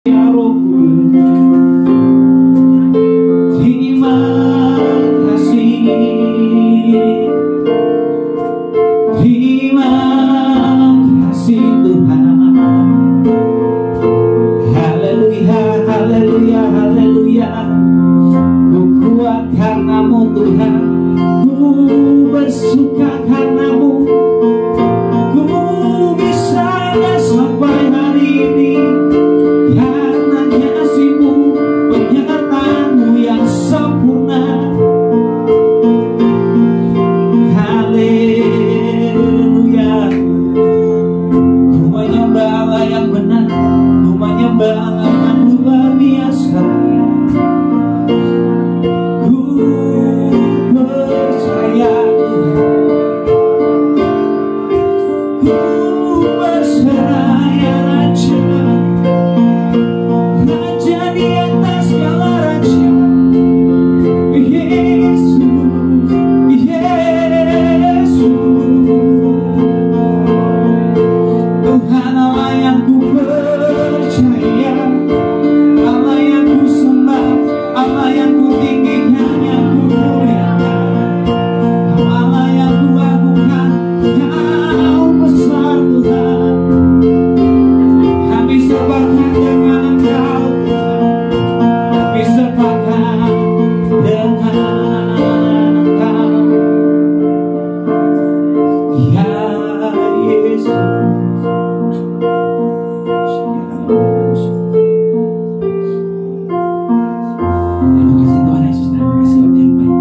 Ya Roh Kudus, terima kasih, terima kasih Tuhan. Haleluya, haleluya, haleluya. Ku kuat karena-Mu Tuhan, ku bersuka karena-Mu, ku bisa sampai hari ini karena kasih-Mu, penyertaan-Mu yang sempurna. Haleluya. Ku menyembah Allah yang benar, ku menyembah Allah yang luar biasa. Ku percaya, ku berserah ya Raja, Raja di atas segala raja. Yesus, Yesus, Tuhan Allah yang ku percaya, Allah yang ku sembah, Allah yang ku tinggikan, yang ku muliakan, Allah yang ku agungkan. Kau besar Tuhan, kami sepakat dengan Engkau, kami sepakat dengan Engkau, ya Yesus. Terima kasih Tuhan Yesus, terima kasih Bapa yang baik.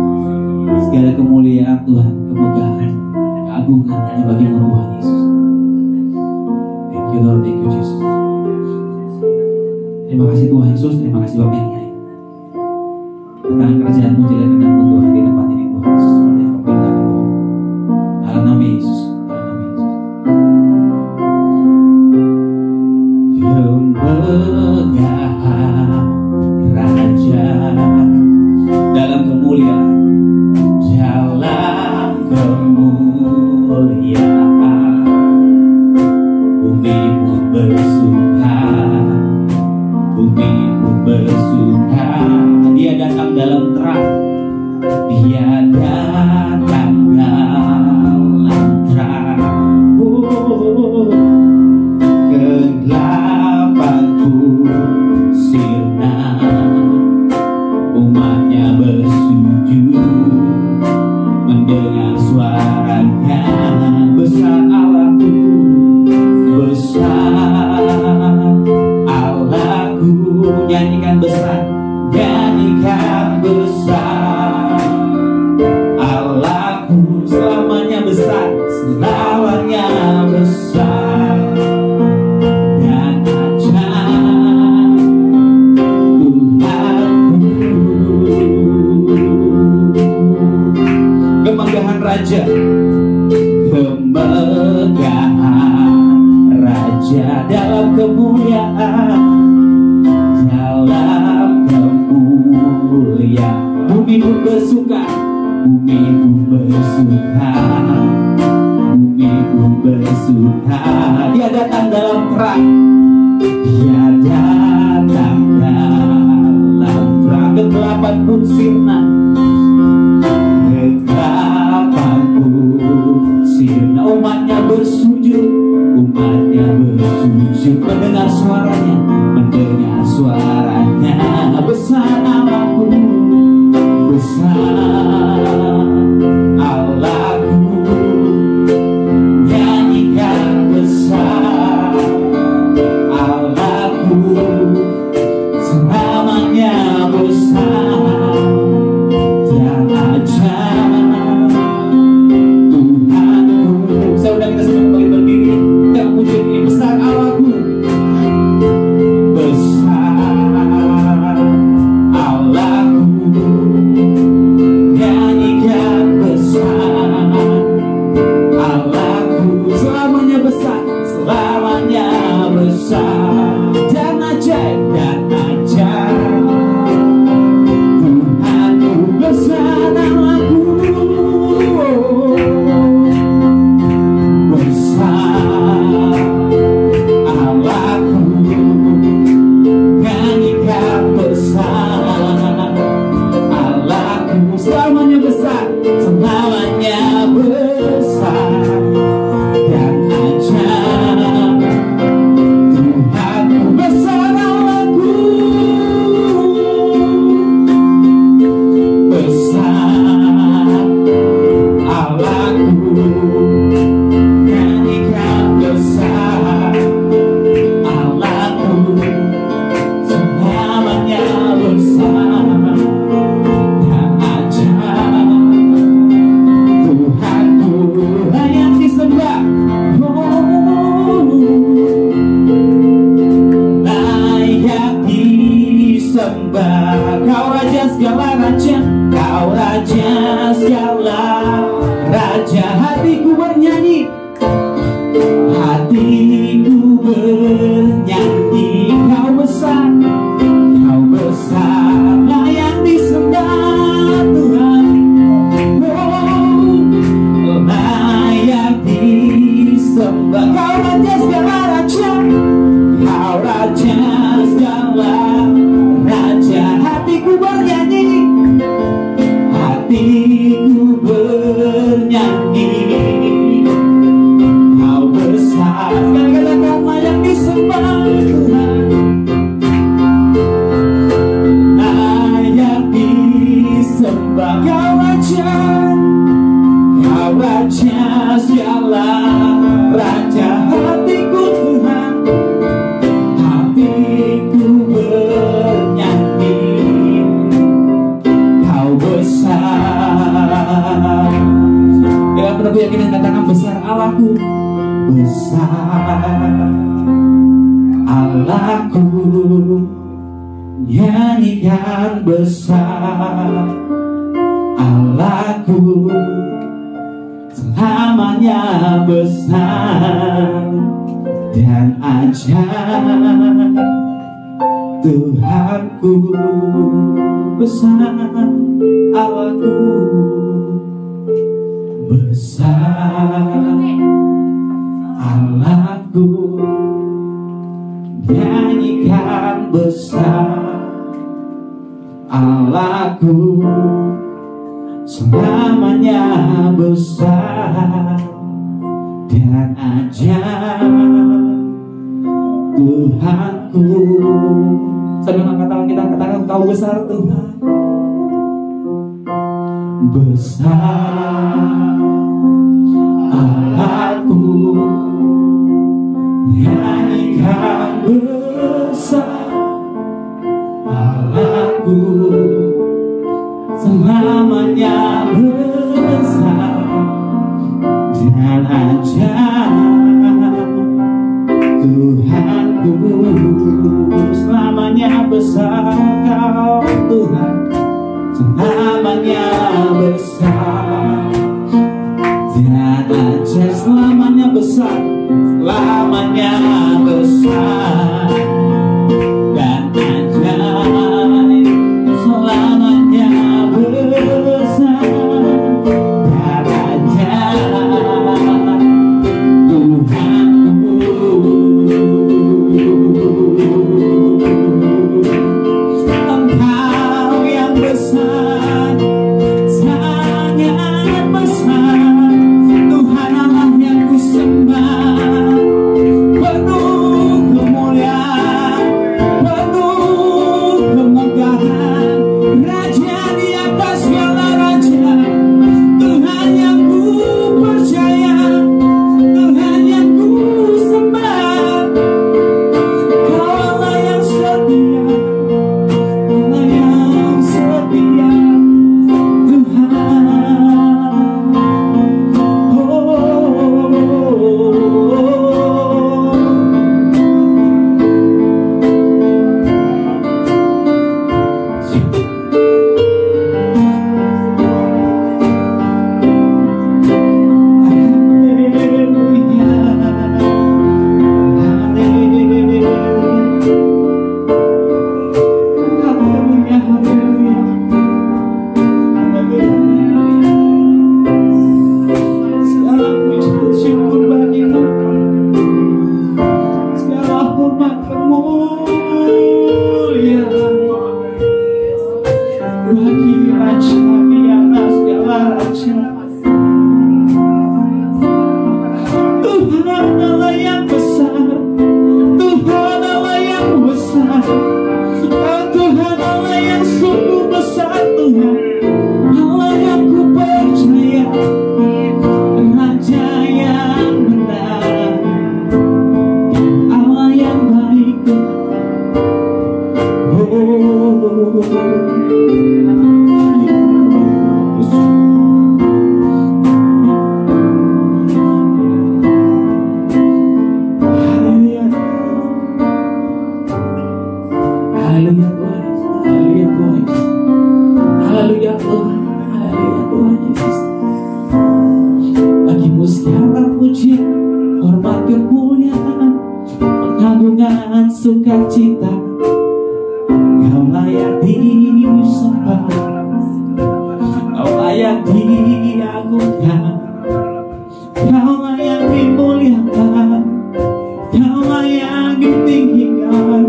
Segala kemuliaan Tuhan, kemegahan, keagungan hanya bagi-Mu Tuhan Yesus. Thank you Lord, thank you Jesus. Terima kasih Tuhan Yesus, terima kasih Bapa yang baik. Datang kerajaan-Mu, jalan kehendak-Mu Tuhan di tempat ini Tuhan Yesus, seperti yang Kau perintahkan Tuhan. Dalam nama Yesus, dalam nama Yesus. Kemegahan Raja dalam kemuliaan, dalam kemuliaan, bumi pun bersuka, bumi pun bersuka. Dia datang dalam terang, Dia datang dalam terang. Kegelapan pun sirna, umatnya bersujud mendengar suaranya. Besar Allahku, besar Allahku. Nyanyikan besar, nyanyikan besar Allahku. Selamanya besar, selamanya besar dan ajaib Tuhanku. Kemegahan Raja, kemegahan Raja dalam kemuliaan, dalam kemuliaan. Bumi pun bersuka, bumi pun bersuka, bumi pun bersuka. Dia datang dalam terang, Dia datang dalam terang. Kegelapan pun sirna, kegelapan pun sirna. Umatnya bersujud, umatnya bersujud mendengar suaranya, mendengar suaranya. Besar Allahku, besar Allahku. Nyanyikan besar Allahku, selamanya besar dan ajaib Tuhanku. Saya undang kita semua kembali berdiri, kita puji ini besar Allahku, besar Allahku. bernyanyi, kau besar layak disembah Tuhan. Oh, layak disembah, kau raja segala raja, kau raja segala raja. Hatiku bernyanyi, hatiku bernyanyi, kau besar, segala kau layak disembah Tuhan. Layak disembah, kau raja segala raja. Hatiku Tuhan, hatiku bernyanyi, kau besar. Dengan penuh keyakinan katakan, besar Allahku, besar Allahku. Nyanyikan besar Allahku, selamanya besar dan ajaib Tuhanku. Besar Allahku, besar Allahku. Nyanyikan besar Allahku, selamanya besar dan ajaib Tuhanku. Sambil angkat tangan kita katakan, kau besar Tuhan, besar Allahku. Nyanyikan besar Allahku, selamanya besar dan ajaib Tuhanku. Selamanya besar kau Tuhan, selamanya besar dan ajaib. Selamanya besar, selamanya besar dan ajaib. Selamanya besar dan ajaib Tuhanku. Engkau yang besar, sangat besar, Tuhan Allah yang ku sembah. Penuh kemuliaan, penuh kemegahan, Raja di atas segala raja, Tuhan yang ku percaya, Tuhan yang ku sembah. Kau Allah yang setia, Allah yang setia, Tuhan. agungan sukacita, Kau layak disembah, Kau layak diagungkan, Kau layak dimuliakan, Kau layak ditinggikan.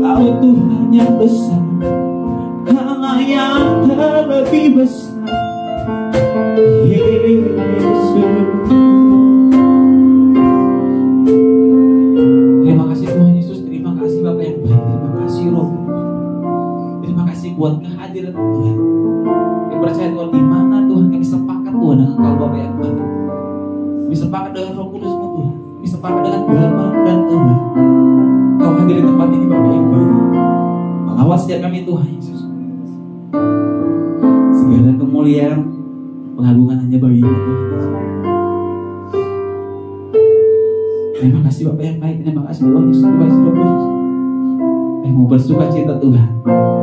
Kau Tuhan yang besar, Allah yang terlebih besar, Yesus. Terima kasih Tuhan Yesus, terima kasih Bapa yang baik, terima kasih Roh, terima kasih buat kehadiran Tuhan. Kami percaya Tuhan, di mana Tuhan kami sepakat Tuhan dengan Kau Bapa yang baik, kami sepakat dengan Roh Kudus-Mu Tuhan, kami sepakat dengan Bapa dan Tuhan. Kau hadir di tempat ini Bapa yang baik, melawat setiap kami Tuhan Yesus. Segala kemuliaan, pengagungan hanya bagi-Mu Tuhan Yesus. Terima kasih Bapa yang baik, terima kasih Tuhan Yesus, terima kasih Roh Kudus. Kami mau bersuka cita Tuhan,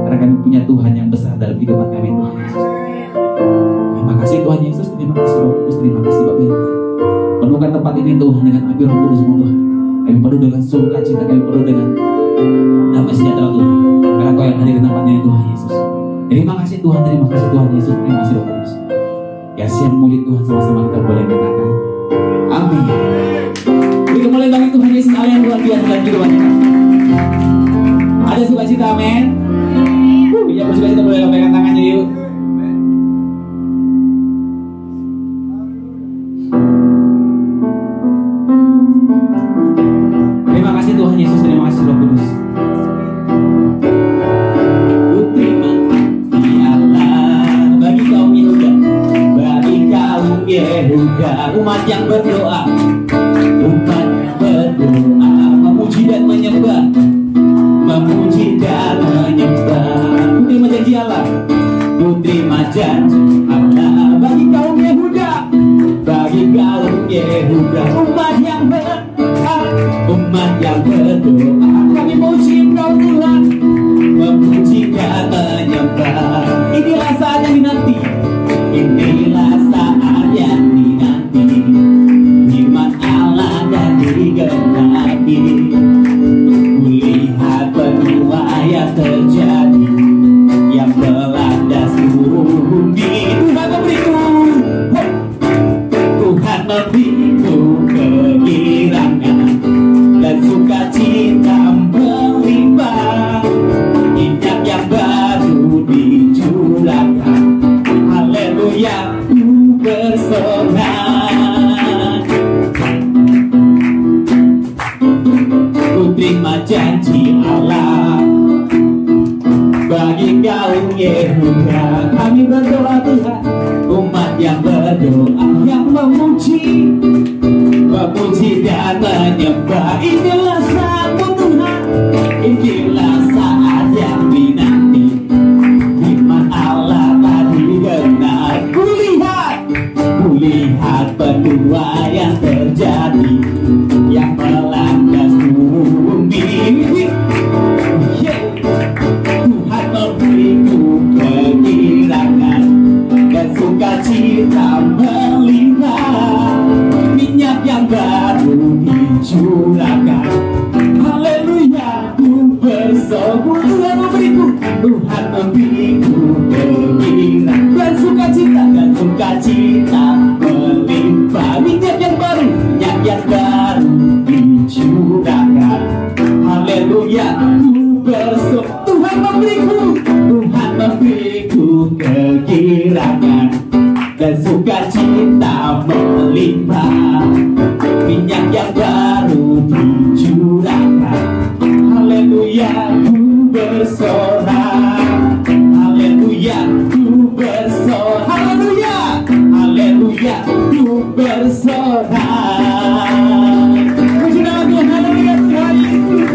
karena kami punya Tuhan yang besar dalam kehidupan kami Tuhan Yesus. Terima kasih Tuhan Yesus, terima kasih Roh Kudus, terima kasih Bapa yang baik. Penuhkan tempat ini Tuhan dengan api Roh Kudus-Mu Tuhan. Kami penuh dengan sukacita, kami penuh dengan damai sejahtera Tuhan, karena Kau yang hadir di tempat ini Tuhan Yesus. Terima kasih Tuhan, terima kasih Tuhan Yesus, terima kasih Roh Kudus. Ya siang mulia Tuhan, sama-sama kita boleh katakan amin. Beri kemuliaan bagi Tuhan Yesus Allah yang luar biasa dalam kehidupan kita. Ada sukacita, amin. Ya bersukacita, boleh lambaikan tangannya yuk. Terima kasih Tuhan Yesus, terima kasih Roh Kudus. Yehuda, umat yang berdoa, umat yang berdoa, memuji dan menyembah, memuji dan menyembah. Ku terima janji Allah, ku terima janji Allah bagi kaum Yehuda, bagi kaum Yehuda, umat yang berdoa, umat yang berdoa. Kami memuji Engkau Tuhan, memuji dan menyembah. Inilah saat yang dinanti, inilah saat yang dinanti, firman Allah dan digenapi. Kulihat penuaian terjadi yang melanda seluruh bumi. Tuhan memberiku, Tuhan memberiku kegirangan dan sukacita melimpah. Minyak yang baru dicurahkan, haleluya, ku bersorak. Ku terima janji Allah bagi kaum Yehuda. Kami berdoa Tuhan, umat yang berdoa, yang memuji, memuji dan menyembah. Inilah saat-Mu Tuhan, inilah saat yang dinanti, firman Allah tadi benar. Kulihat penuaian terjadi yang melanda seluruh bumi. Tuhan memberiku kegirangan dan sukacita melimpah. Minyak yang baru dicurahkan, haleluya, ku bersorak. Tuhan memberiku, Tuhan memberiku kegirangan dan sukacita melimpah. Minyak yang baru dicurahkan, haleluya, ku bersorak. Tuhan memberiku kegirangan dan sukacita melimpah. Minyak yang baru dicurahkan, haleluya, ku bersorak. Haleluya, ku bersorak. Haleluya, haleluya, ku bersorak. Puji nama Tuhan, haleluya, Tuhan Yesus.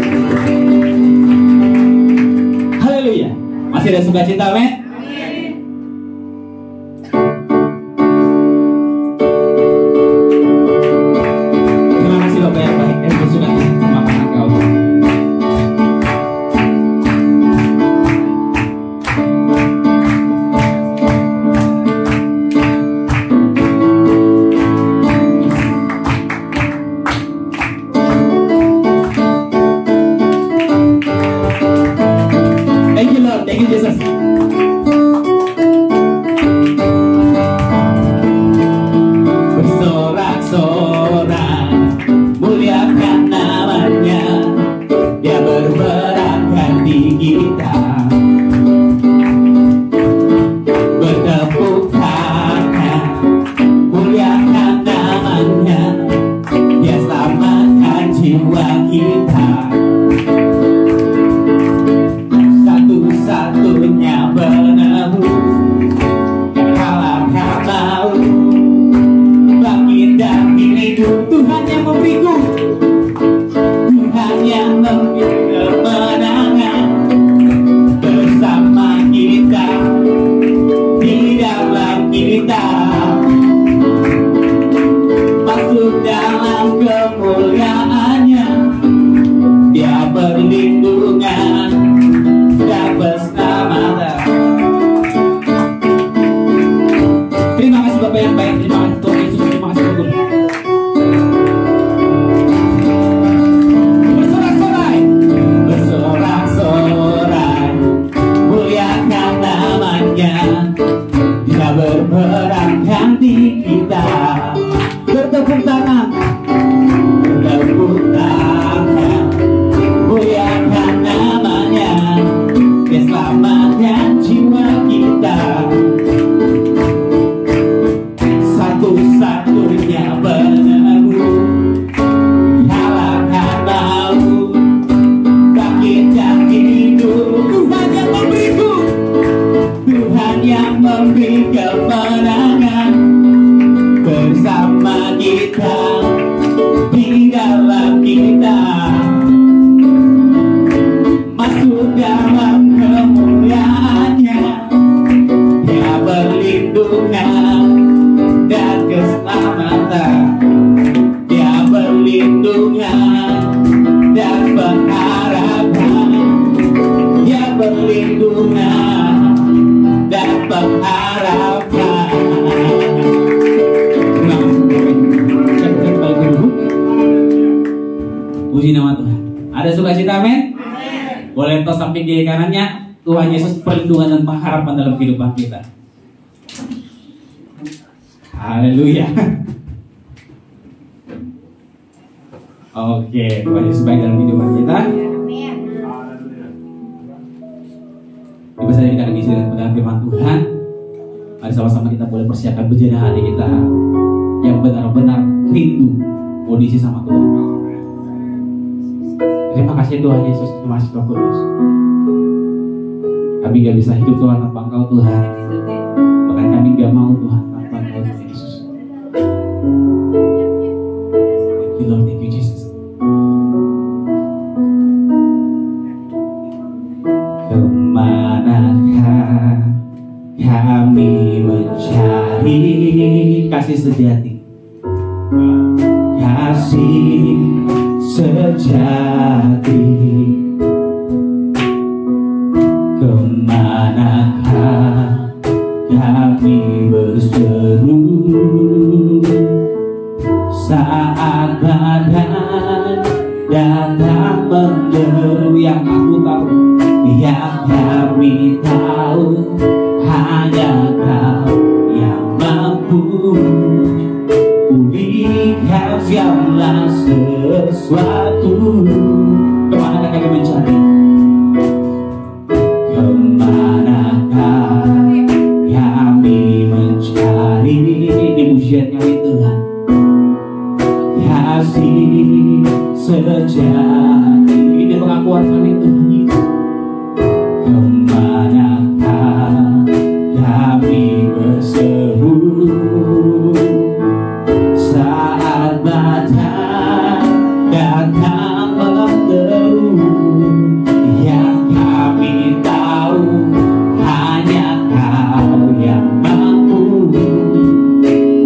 Haleluya. Masih ada sukacita, amin. Terima kasih Bapak yang baik, yang bersukacita sama anak Kau. you, Jesus. Bersorak-sorak, muliakan namanya. Dia berperangkat di kita. Bertepuk tangan, muliakan namanya. Dia selamatkan jiwa kita. Satu-satunya penebus yang kalahkan maut. Langit dan hidup, Tuhan yang memberiku, Tuhan yang memberi kemenangan. Bersama kita, di dalam kita, masuk dalam kemuliaannya. Dia perlindungan dan berselamatan. Terima kasih Bapak yang baik, terima kasih Tuhan Yesus, terima kasih Tuhan. Bersorak-sorai, bersorak-sorai, muliakan namanya. Dia berperangkat di kita. Bertepuk tangan, bertepuk tangan, muliakan namanya. Dia selamatkan jiwa kita. Satu-satunya penebus, kalahkan maut. Bangkit dan hidup, Tuhan yang memberiku, Tuhan yang memberi kemenangan. Bersama kita, di dalam kita, masuk dalam kemuliaannya. Dia berlindungan dan keselamatan. Dia berlindungan dan pengharapan. Dia berlindungan dan pengharapan. Puji nama Tuhan. Ada sukacita, amin? Boleh tos samping kiri kanannya. Tuhan Yesus perlindungan dan pengharapan dalam kehidupan kita. Haleluya. Oke, Tuhan Yesus baik dalam kehidupan kita. Tiba saja kita akan diisi dengan pendengar firman Tuhan. Mari sama-sama kita boleh persiapkan berjalan hati kita yang benar-benar rindu mau diisi sama Tuhan. Terima kasih Tuhan Yesus, terima kasih Tuhan Kudus. Kami gak bisa hidup Tuhan tanpa Engkau Tuhan. Bahkan kami gak mau Tuhan tanpa Engkau Tuhan Yesus. Thank you Lord, thank you Jesus. Kemanakah kami mencari kasih sejati, kasih sejati? Kemanakah kami berseru saat badan datang menderu? Yang aku tahu, yang kami tahu, hanya Kau yang mampu pulihkan segala sesuatu. Kemanakah kami mencari? Kemanakah kami mencari? Ini pujian kami Tuhan. Kasih sejati, ini pengakuan kami Tuhan Yesus. Kemanakah kami berseru saat badan datang menderu? Yang kami tahu, hanya Kau yang mampu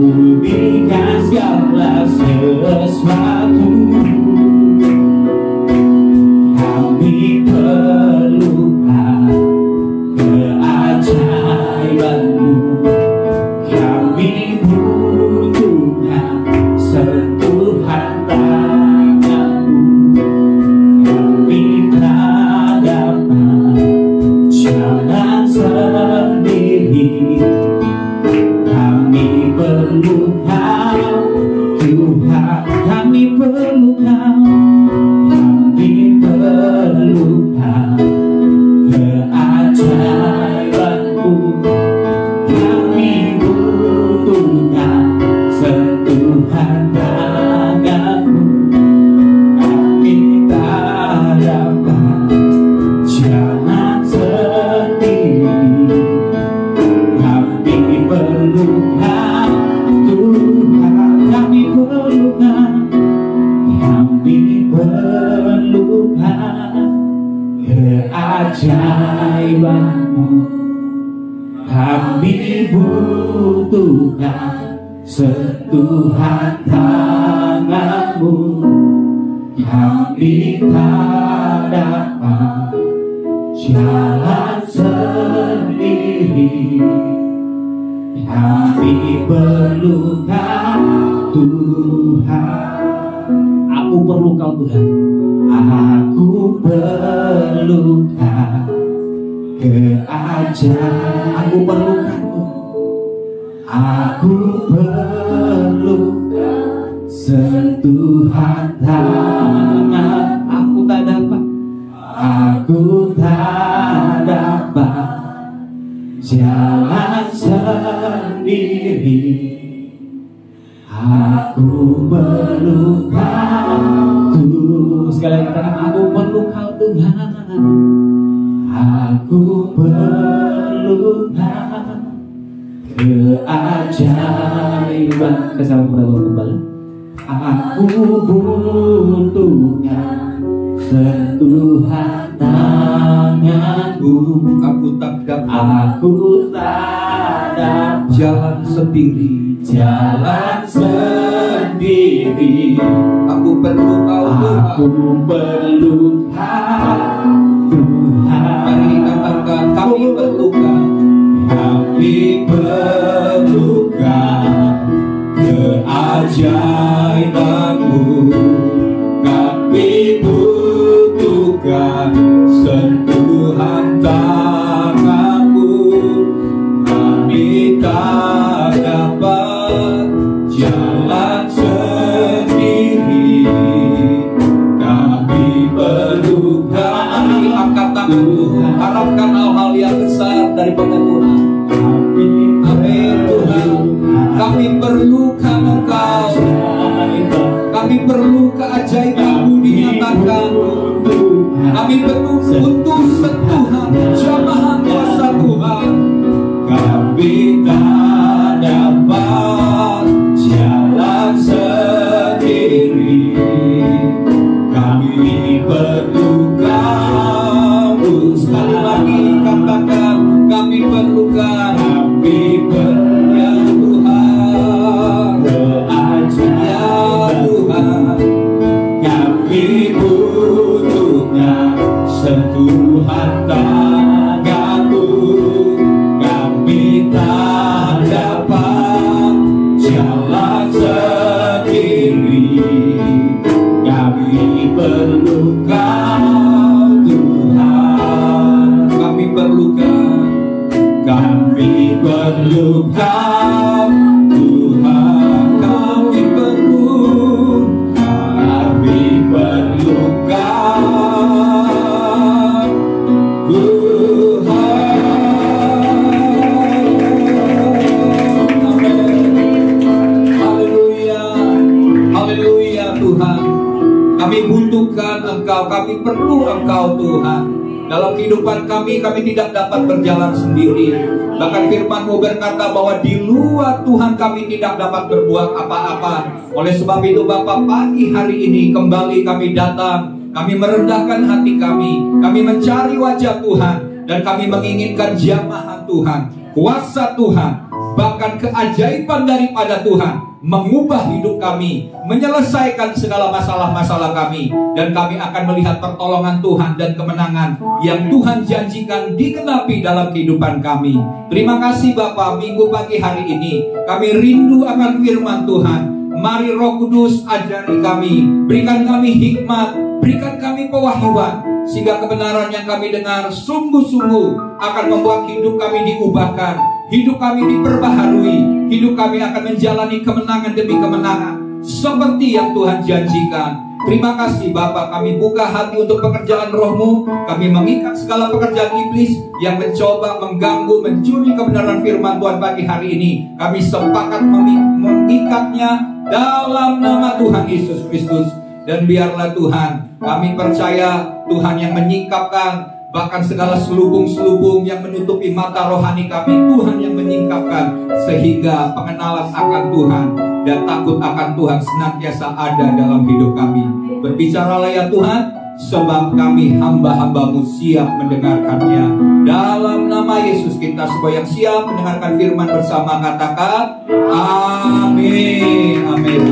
pulihkan segala sesuatu. Kami keajaiban-Mu. Kami butuhkan sentuhan tangan-Mu. Kami tak dapat jalan sendiri. Kami perlukan Tuhan. Aku perlu Kau Tuhan. Aku perlukan keajaiban. Aku perlukan Tuhan. Aku perlukan sentuhan tangan. Aku tak dapat. Aku tak dapat jalan sendiri. Aku perlukan Tuhan. Sekali lagi katakan, aku perlu Kau Tuhan. Aku perlukan keajaiban. Kesama berapa kembali? Aku butuhkan sentuhan tangan-Mu. Aku tak dapat jalan sendiri. Jalan sendiri. Aku perlu Kau Tuhan. Aku perlukan Tuhan. Mari katakan, kami perlukan. Kami perlukan keajaiban-Mu. Kami butuhkan sentuhan tangan-Mu. Kami tak dapat jalan sendiri. Kami perlukan. Mari angkat tangan Tuhan. Harapkan hal-hal yang besar daripada Tuhan. Amin Tuhan. Kami perlukan Engkau. Kami perlu keajaiban-Mu dinyatakan. Kami perlu butuh sentuhan jamahan kuasa Tuhan. Kami tak dapat jalan sendiri. Kami perlukan. Sekali lagi katakan, kami perlukan. Kami perlukan Ya Tuhan. Kami butuhkan sentuhan tangan-Mu. Kami tak dapat jalan sendiri. Kami perlukan Tuhan. Kami perlukan. Kami perlukan Tuhan. Kami perlu. Kami perlukan Tuhan. Amin. Haleluya. Haleluya Tuhan. Kami butuhkan Engkau. Kami perlu Engkau Tuhan. Dalam kehidupan kami tidak dapat berjalan sendiri. Bahkan firman-Mu berkata bahwa di luar Tuhan kami tidak dapat berbuat apa-apa. Oleh sebab itu Bapa, pagi hari ini kembali kami datang. Kami merendahkan hati kami mencari wajah Tuhan. Dan kami menginginkan jamahan Tuhan, kuasa Tuhan, bahkan keajaiban daripada Tuhan mengubah hidup kami, menyelesaikan segala masalah-masalah kami. Dan kami akan melihat pertolongan Tuhan dan kemenangan yang Tuhan janjikan digenapi dalam kehidupan kami. Terima kasih Bapa, minggu pagi hari ini kami rindu akan firman Tuhan. Mari Roh Kudus ajari kami, berikan kami hikmat, berikan kami pewahyuan, sehingga kebenaran yang kami dengar sungguh-sungguh akan membuat hidup kami diubahkan, hidup kami diperbaharui, hidup kami akan menjalani kemenangan demi kemenangan seperti yang Tuhan janjikan. Terima kasih Bapa, kami buka hati untuk pekerjaan Roh-Mu. Kami mengikat segala pekerjaan iblis yang mencoba mengganggu, mencuri kebenaran firman Tuhan pagi hari ini. Kami sepakat mengikatnya dalam nama Tuhan Yesus Kristus. Dan biarlah Tuhan, kami percaya Tuhan yang menyingkapkan bahkan segala selubung-selubung yang menutupi mata rohani kami, Tuhan yang menyingkapkan, sehingga pengenalan akan Tuhan dan takut akan Tuhan senantiasa ada dalam hidup kami. Berbicaralah ya Tuhan, sebab kami hamba-hambamu siap mendengarkannya. Dalam nama Yesus kita semua yang siap mendengarkan firman bersama katakan amin. Amin.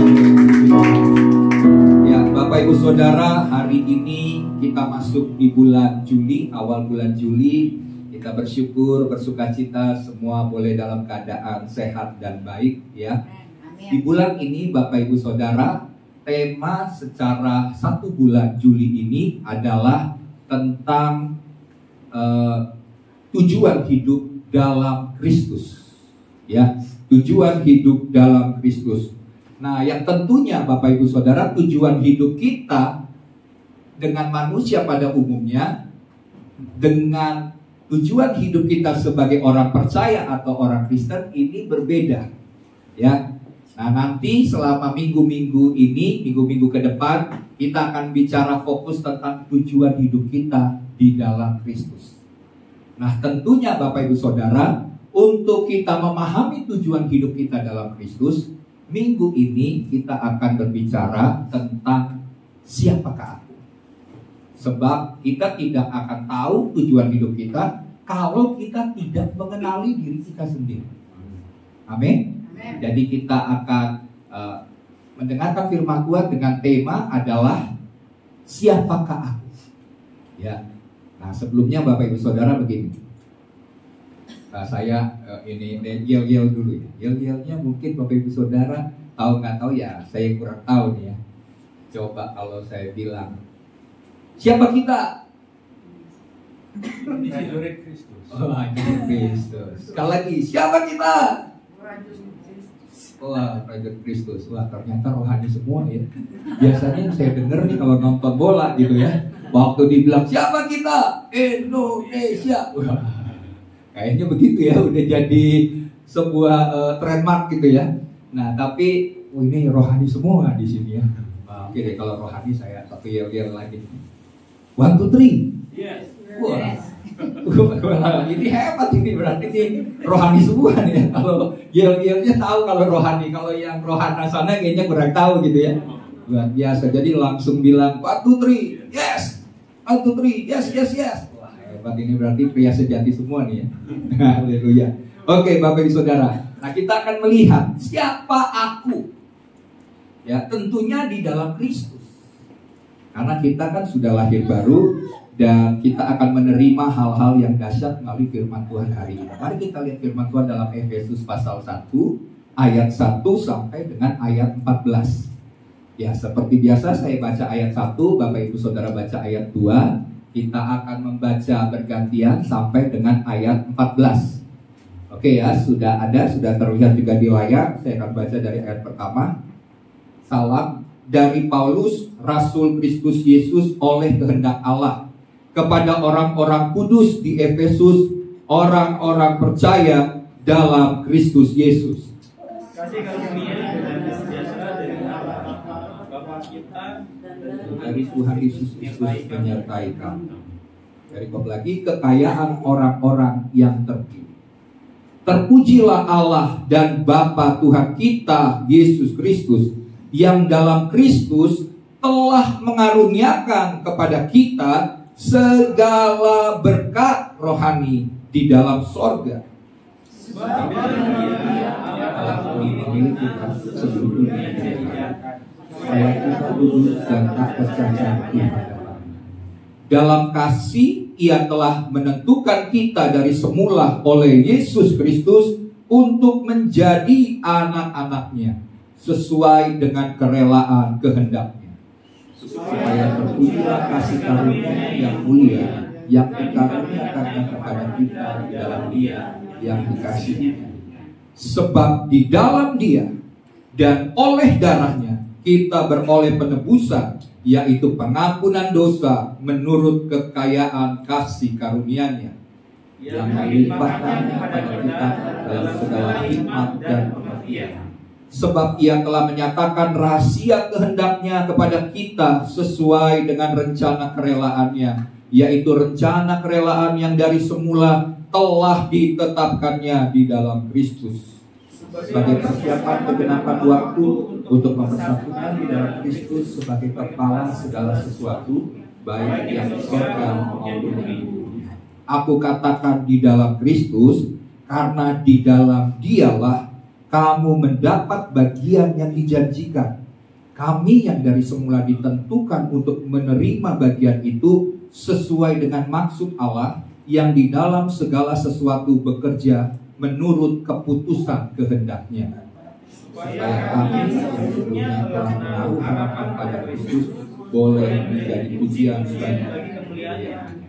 Ya, Bapak Ibu Saudara, hari ini kita masuk di bulan Juli, awal bulan Juli. Kita bersyukur, bersukacita semua boleh dalam keadaan sehat dan baik ya. Di bulan ini Bapak Ibu Saudara, tema secara 1 bulan Juli ini adalah tentang tujuan hidup dalam Kristus. Ya, tujuan hidup dalam Kristus. Nah, yang tentunya Bapak Ibu Saudara, tujuan hidup kita dengan manusia pada umumnya, dengan tujuan hidup kita sebagai orang percaya atau orang Kristen ini berbeda. Ya. Nah, nanti selama minggu-minggu ini, minggu-minggu ke depan, kita akan bicara fokus tentang tujuan hidup kita di dalam Kristus. Nah, tentunya Bapak Ibu Saudara, untuk kita memahami tujuan hidup kita dalam Kristus, minggu ini kita akan berbicara tentang siapakah aku. Sebab kita tidak akan tahu tujuan hidup kita kalau kita tidak mengenali diri kita sendiri. Amin. Jadi kita akan mendengarkan firman Tuhan dengan tema adalah siapakah aku. Ya. Nah, sebelumnya Bapak Ibu Saudara begini. Saya ini yel-yel dulu ya. Yel-yelnya mungkin Bapak Ibu Saudara tahu nggak tahu ya. Saya kurang tahu nih ya. Coba kalau saya bilang, siapa kita? Kristus. Oh, Kristus. Sekali lagi, siapa kita? Wah, prajurit Kristus. Wah, ternyata rohani semua ya. Biasanya saya dengar nih kalau nonton bola gitu ya, waktu dibilang siapa kita? Indonesia. Wah, kayaknya begitu ya, udah jadi sebuah trademark gitu ya. Nah, tapi ini rohani semua di sini ya. Oke deh, kalau rohani saya satu yel-yel lagi. 1, 2, 3. Yes. Wah. Ini hebat ini, berarti ini rohani semua nih ya. Kalau yel-yelnya tahu kalau rohani, kalau yang rohana sana kayaknya kurang tahu gitu ya. Luar biasa, jadi langsung bilang 1, 2, 3, yes. 1, 2, 3, yes, yes, yes. Wah, hebat ini, berarti pria sejati semua nih ya. Haleluya. Oke, Bapak Ibu Saudara. Nah, kita akan melihat siapa aku. Ya, tentunya di dalam Kristus. Karena kita kan sudah lahir baru dan kita akan menerima hal-hal yang dahsyat melalui firman Tuhan hari ini. Mari kita lihat firman Tuhan dalam Efesus pasal 1 ayat 1 sampai dengan ayat 14. Ya, seperti biasa saya baca ayat 1, Bapak Ibu Saudara baca ayat 2. Kita akan membaca bergantian sampai dengan ayat 14. Oke ya, sudah terlihat juga di layar. Saya akan baca dari ayat pertama. Salam dari Paulus, Rasul Kristus Yesus oleh kehendak Allah, kepada orang-orang kudus di Efesus, orang-orang percaya dalam Kristus Yesus. Kasih karunia dan sejahtera dari Allah Bapa kita dari Tuhan Yesus Kristus menyertai kamu. Dari lagi, kekayaan orang-orang yang terpilih. Terpujilah Allah dan Bapa Tuhan kita Yesus Kristus, yang dalam Kristus telah mengaruniakan kepada kita segala berkat rohani di dalam sorga. Sebab Dia telah memilih kita sebelum dunia dijadikan, supaya kita lurus dan tak bercacat di hadapan-Nya. Dalam kasih Ia telah menentukan kita dari semula oleh Yesus Kristus untuk menjadi anak-anak-Nya sesuai dengan kerelaan kehendak-Nya, supaya terpujilah kasih karunia yang mulia yang dikaruniakan kepada kita di dalam Dia yang dikasihi. Sebab di dalam Dia dan oleh darah-Nya kita beroleh penebusan, yaitu pengampunan dosa menurut kekayaan kasih karunia-Nya yang melimpahkannya pada kita dalam segala hikmat dan pengertian. Sebab Ia telah menyatakan rahasia kehendak-Nya kepada kita sesuai dengan rencana kerelaan-Nya, yaitu rencana kerelaan yang dari semula telah ditetapkannya di dalam Kristus, sebagai persiapan kegenapan waktu untuk mempersatukan di dalam Kristus sebagai kepala segala sesuatu, baik yang di surga maupun di bumi. Aku katakan di dalam Kristus, karena di dalam Dialah kamu mendapat bagian yang dijanjikan. Kami yang dari semula ditentukan untuk menerima bagian itu sesuai dengan maksud Allah yang di dalam segala sesuatu bekerja menurut keputusan kehendak-Nya. Supaya kami yang sebelumnya telah menaruh harapan pada Kristus boleh menjadi pujian bagi kemuliaan.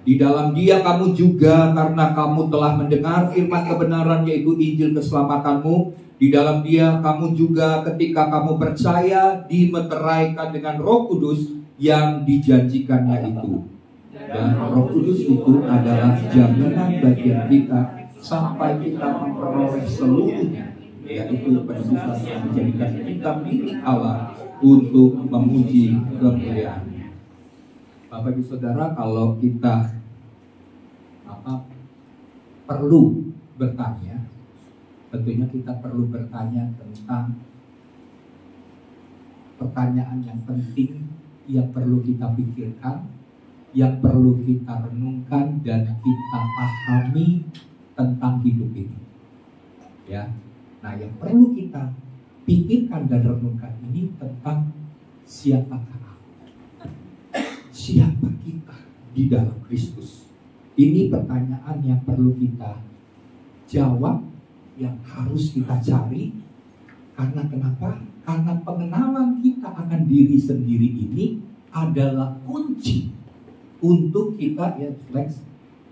Di dalam Dia kamu juga, karena kamu telah mendengar firman kebenaran yaitu Injil keselamatanmu. Di dalam Dia kamu juga ketika kamu percaya dimeteraikan dengan Roh Kudus yang dijanjikannya itu. Dan Roh Kudus itu adalah jaminan bagian kita sampai kita memperoleh seluruhnya, yaitu penebusan yang menjadikan kita milik Allah untuk memuji kemuliaan. Bapak Ibu Saudara, kalau kita perlu bertanya, tentunya kita perlu bertanya tentang pertanyaan yang penting yang perlu kita pikirkan, yang perlu kita renungkan dan kita pahami tentang hidup ini. Ya. Nah, yang perlu kita pikirkan dan renungkan ini tentang siapakah aku? Siapa kita di dalam Kristus? Ini pertanyaan yang perlu kita jawab, yang harus kita cari. Karena kenapa? Karena pengenalan kita akan diri sendiri ini adalah kunci untuk kita,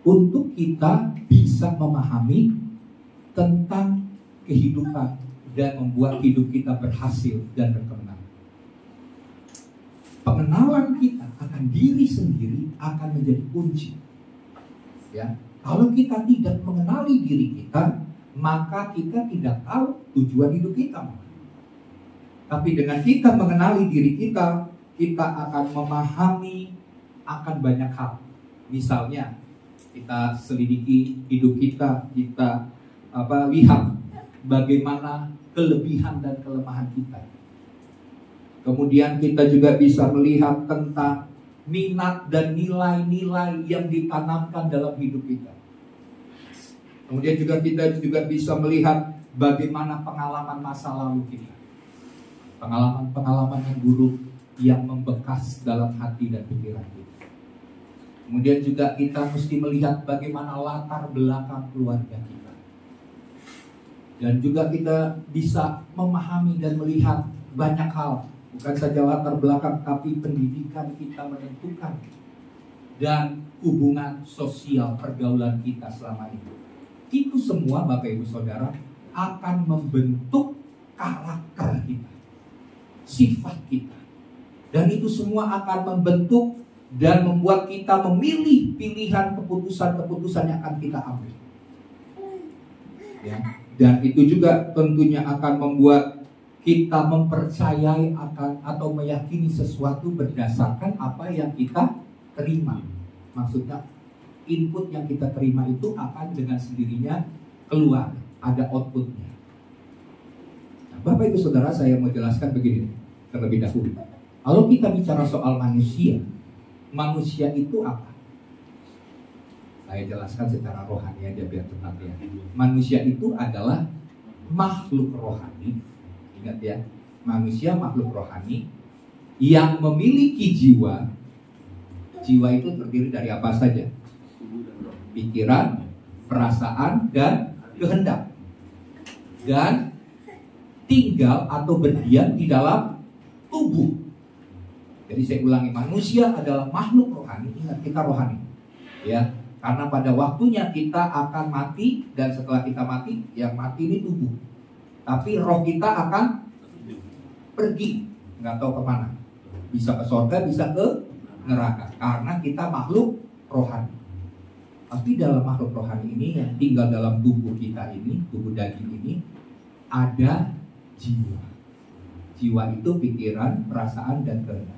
untuk kita bisa memahami tentang kehidupan dan membuat hidup kita berhasil dan berkemenangan. Pengenalan kita akan diri sendiri akan menjadi kunci. Ya, kalau kita tidak mengenali diri kita, maka kita tidak tahu tujuan hidup kita. Tapi dengan kita mengenali diri kita, kita akan memahami akan banyak hal. Misalnya, kita selidiki hidup kita, kita lihat bagaimana kelebihan dan kelemahan kita. Kemudian kita juga bisa melihat tentang minat dan nilai-nilai yang ditanamkan dalam hidup kita. Kemudian juga kita juga bisa melihat bagaimana pengalaman masa lalu kita. Pengalaman-pengalaman yang buruk yang membekas dalam hati dan pikiran kita. Kemudian juga kita mesti melihat bagaimana latar belakang keluarga kita. Dan juga kita bisa memahami dan melihat banyak hal. Bukan saja latar belakang, tapi pendidikan kita menentukan. Dan hubungan sosial pergaulan kita selama itu. Itu semua Bapak Ibu Saudara akan membentuk karakter kita, sifat kita. Dan itu semua akan membentuk dan membuat kita memilih pilihan keputusan-keputusan yang akan kita ambil. Ya. Dan itu juga tentunya akan membuat kita mempercayai akan atau meyakini sesuatu berdasarkan apa yang kita terima. Maksudnya input yang kita terima itu akan dengan sendirinya keluar, ada outputnya. Nah, Bapak Ibu Saudara, saya mau jelaskan begini terlebih dahulu. Kalau kita bicara soal manusia, manusia itu apa? Saya jelaskan secara rohani aja biar cepat ya. Manusia itu adalah makhluk rohani. Ingat ya, manusia makhluk rohani yang memiliki jiwa. Jiwa itu terdiri dari apa saja? Pikiran, perasaan, dan kehendak. Dan tinggal atau berdiam di dalam tubuh. Jadi saya ulangi, manusia adalah makhluk rohani. Ingat, kita rohani. Ya, karena pada waktunya kita akan mati, dan setelah kita mati, yang mati ini tubuh. Tapi roh kita akan pergi, nggak tahu kemana. Bisa ke surga, bisa ke neraka. Karena kita makhluk rohani. Tapi dalam makhluk rohani ini yang tinggal dalam tubuh kita ini, tubuh daging ini, ada jiwa. Jiwa itu pikiran, perasaan, dan kehendak.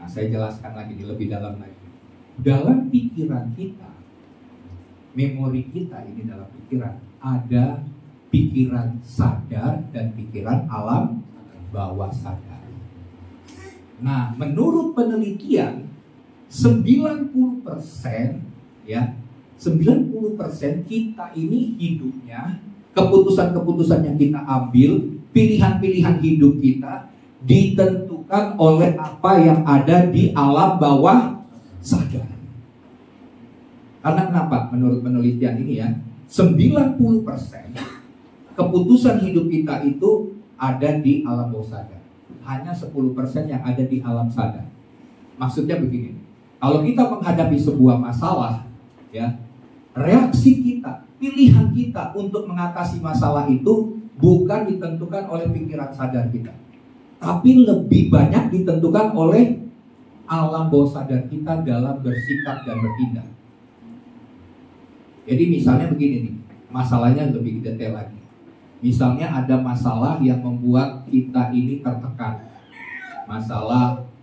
Nah, saya jelaskan lagi lebih dalam lagi. Dalam pikiran kita, memori kita ini dalam pikiran, ada pikiran sadar dan pikiran alam bawah sadar. Nah, menurut penelitian 90% ya, 90% kita ini hidupnya, keputusan-keputusan yang kita ambil, pilihan-pilihan hidup kita ditentukan oleh apa yang ada di alam bawah sadar. Karena kenapa? Menurut penelitian ini ya, 90% keputusan hidup kita itu ada di alam bawah sadar. Hanya 10% yang ada di alam sadar. Maksudnya begini, kalau kita menghadapi sebuah masalah, ya, reaksi kita, pilihan kita untuk mengatasi masalah itu bukan ditentukan oleh pikiran sadar kita, tapi lebih banyak ditentukan oleh alam bawah sadar kita dalam bersikap dan bertindak. Jadi misalnya begini nih, masalahnya lebih detail lagi. Misalnya ada masalah yang membuat kita ini tertekan.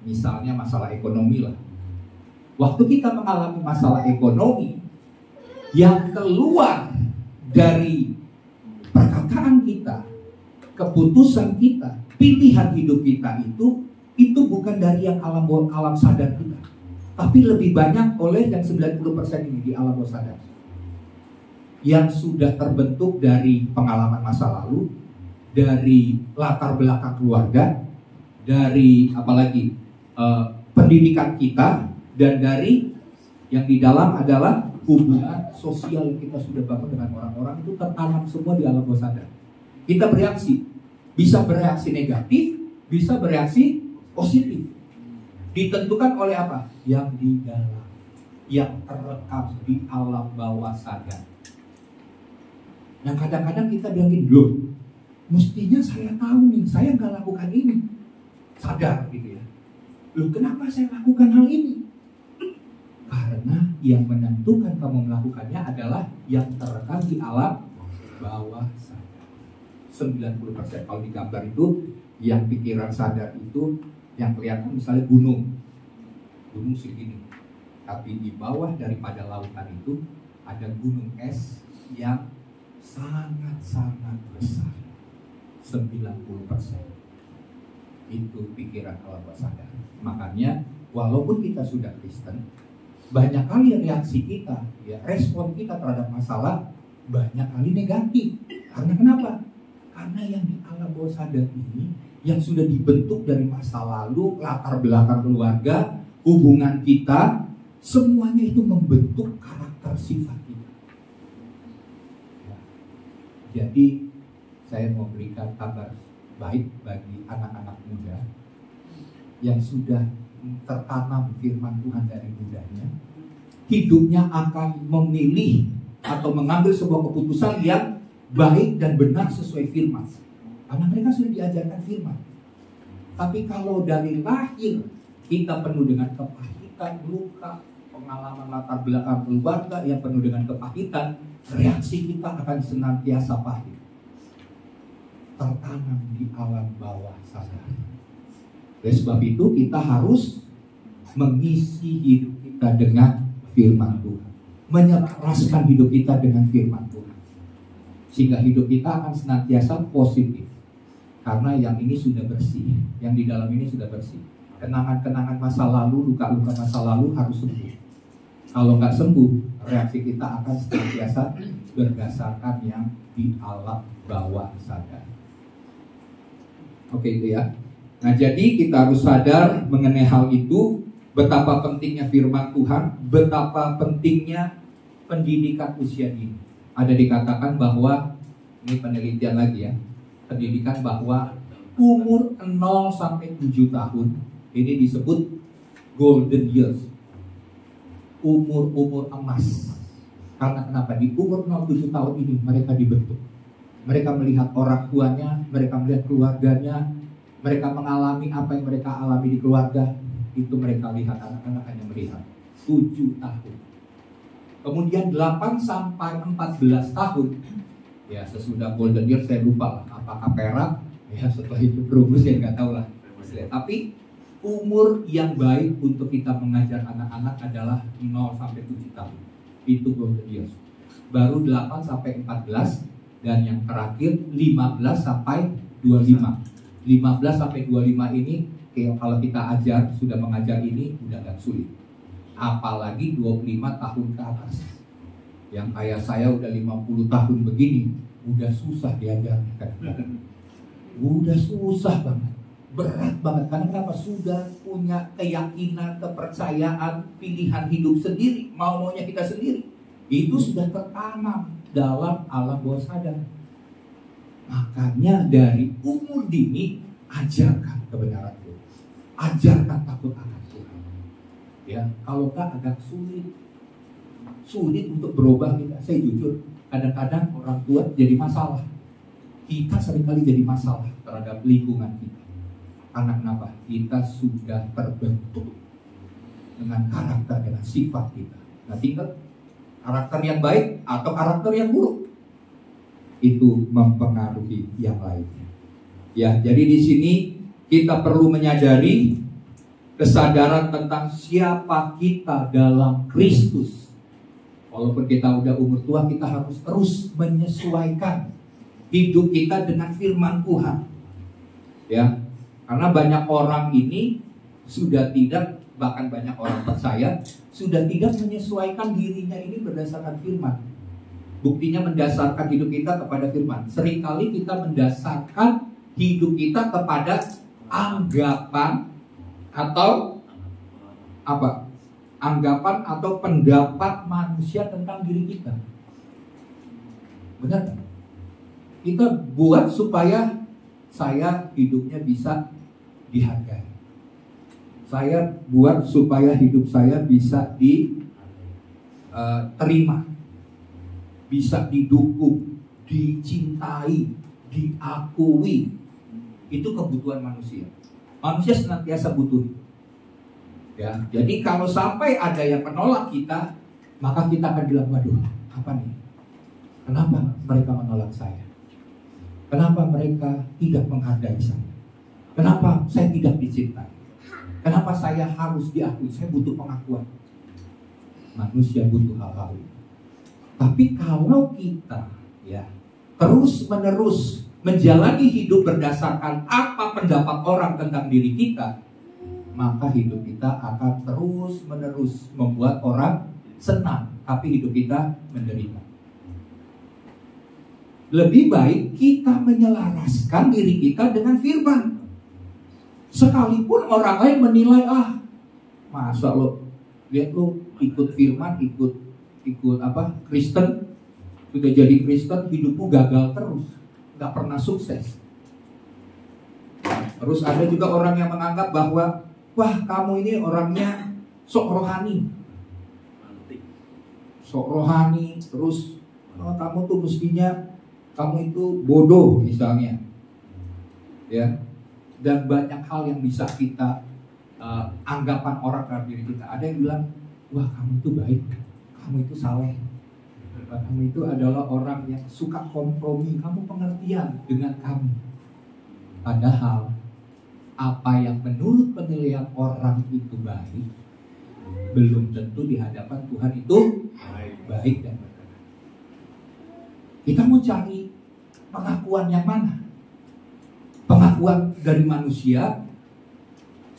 Misalnya masalah ekonomi lah. Waktu kita mengalami masalah ekonomi, yang keluar dari perkataan kita, keputusan kita, pilihan hidup kita itu bukan dari yang alam sadar kita, tapi lebih banyak oleh yang 90% ini di alam bawah sadar, yang sudah terbentuk dari pengalaman masa lalu, dari latar belakang keluarga, dari apalagi pendidikan kita, dan dari yang di dalam adalah hubungan sosial yang kita sudah bangun dengan orang-orang. Itu tertanam semua di alam bawah sadar. Kita bereaksi, bisa bereaksi negatif, bisa bereaksi positif. Ditentukan oleh apa? Yang di dalam, yang terekam di alam bawah sadar. Yang kadang-kadang kita bilang gini, loh, mestinya saya tahu nih, saya nggak lakukan ini. Sadar gitu ya. Loh, kenapa saya lakukan hal ini? Karena yang menentukan kamu melakukannya adalah yang terekam di alam bawah sadar. 90% kalau di gambar itu, yang pikiran sadar itu, yang kelihatan misalnya gunung segini. Tapi di bawah daripada lautan itu ada gunung es yang sangat-sangat besar. 90% itu pikiran alam bawah sadar. Makanya walaupun kita sudah Kristen, banyak kali reaksi kita, ya, respon kita terhadap masalah banyak kali negatif. Karena kenapa? Karena yang di alam bawah sadar ini, yang sudah dibentuk dari masa lalu, latar belakang keluarga, hubungan kita, semuanya itu membentuk karakter sifat kita. Ya. Jadi saya mau berikan kabar baik bagi anak-anak muda yang sudah tertanam firman Tuhan dari mudanya, hidupnya akan memilih atau mengambil sebuah keputusan yang baik dan benar sesuai firman. Karena mereka sudah diajarkan firman. Tapi kalau dari lahir kita penuh dengan kepahitan, luka, pengalaman latar belakang keluarga yang penuh dengan kepahitan, reaksi kita akan senantiasa pahit. Tertanam di alam bawah sadar. Oleh sebab itu kita harus mengisi hidup kita dengan firman Tuhan, menyelaraskan hidup kita dengan firman Tuhan, sehingga hidup kita akan senantiasa positif. Karena yang ini sudah bersih, yang di dalam ini sudah bersih. Kenangan-kenangan masa lalu, luka-luka masa lalu harus sembuh. Kalau nggak sembuh, reaksi kita akan senantiasa berdasarkan yang di alam bawah sadar. Oke, itu ya. Nah, jadi kita harus sadar mengenai hal itu, betapa pentingnya firman Tuhan, betapa pentingnya pendidikan usia dini. Ada dikatakan bahwa, ini penelitian lagi ya, pendidikan bahwa umur 0 sampai 7 tahun ini disebut golden years, umur emas. Karena kenapa? Di umur 0-7 tahun ini mereka dibentuk. Mereka melihat orang tuanya, mereka melihat keluarganya, mereka mengalami apa yang mereka alami di keluarga. Itu mereka lihat, anak-anak hanya melihat 7 tahun. Kemudian 8 sampai 14 tahun, ya sesudah golden year saya lupa lah, apakah perak, ya setelah itu berubus ya nggak tahu lah. Tapi umur yang baik untuk kita mengajar anak-anak adalah 0 sampai 7 tahun. Itu golden years. Baru 8 sampai 14, dan yang terakhir 15 sampai 25. 15 sampai 25 ini kalau kita ajar, sudah mengajar ini udah agak sulit. Apalagi 25 tahun ke atas. Yang kayak saya udah 50 tahun begini, udah susah diajarkan. Udah susah banget. Berat banget. Karena kenapa? Sudah punya keyakinan, kepercayaan, pilihan hidup sendiri, mau-maunya kita sendiri. Itu sudah tertanam dalam alam bawah sadar. Makanya dari umur dini ajarkan kebenaran Tuhan. Ajarkan takut akan Tuhan. Ya, kalau enggak agak sulit untuk berubah kita. Saya jujur, kadang-kadang orang tua jadi masalah. Kita seringkali jadi masalah terhadap lingkungan kita. Karena kenapa? Kita sudah terbentuk dengan karakter, dengan sifat kita. Nah, tinggal karakter yang baik atau karakter yang buruk itu mempengaruhi yang lainnya. Ya, jadi di sini kita perlu menyadari kesadaran tentang siapa kita dalam Kristus. Walaupun kita udah umur tua, kita harus terus menyesuaikan hidup kita dengan firman Tuhan. Ya, karena banyak orang ini sudah tidak, bahkan banyak orang percaya sudah tidak menyesuaikan dirinya ini berdasarkan firman. Buktinya mendasarkan hidup kita kepada firman. Seringkali kita mendasarkan hidup kita kepada anggapan atau apa? Anggapan atau pendapat manusia tentang diri kita. Benar kan? Kita buat supaya saya hidupnya bisa dihargai. Saya buat supaya hidup saya bisa diterima, bisa didukung, dicintai, diakui. Itu kebutuhan manusia. Manusia senantiasa butuh. Ya, jadi kalau sampai ada yang menolak kita, maka kita akan bilang, waduh, apa nih? Kenapa mereka menolak saya? Kenapa mereka tidak menghargai saya? Kenapa saya tidak dicintai? Kenapa saya harus diakui? Saya butuh pengakuan. Manusia butuh hal-hal itu. Tapi kalau kita terus-menerus menjalani hidup berdasarkan apa pendapat orang tentang diri kita, maka hidup kita akan terus-menerus membuat orang senang, tapi hidup kita menderita. Lebih baik kita menyelaraskan diri kita dengan firman. Sekalipun orang lain menilai, masa lo lihat lo ikut firman, ikut apa Kristen, sudah jadi Kristen, hidupmu gagal terus, nggak pernah sukses. Terus ada juga orang yang menganggap bahwa wah, kamu ini orangnya sok rohani. Sok rohani, terus kamu tuh mestinya kamu itu bodoh misalnya. Ya. Dan banyak hal yang bisa kita anggapan orang terhadap diri kita. Ada yang bilang, wah kamu itu baik, kamu itu saleh, kamu itu adalah orang yang suka kompromi, kamu pengertian dengan kami. Padahal apa yang menurut penilaian orang itu baik, belum tentu di hadapan Tuhan itu baik dan berkenan. Kita mau cari pengakuan yang mana? Pengakuan dari manusia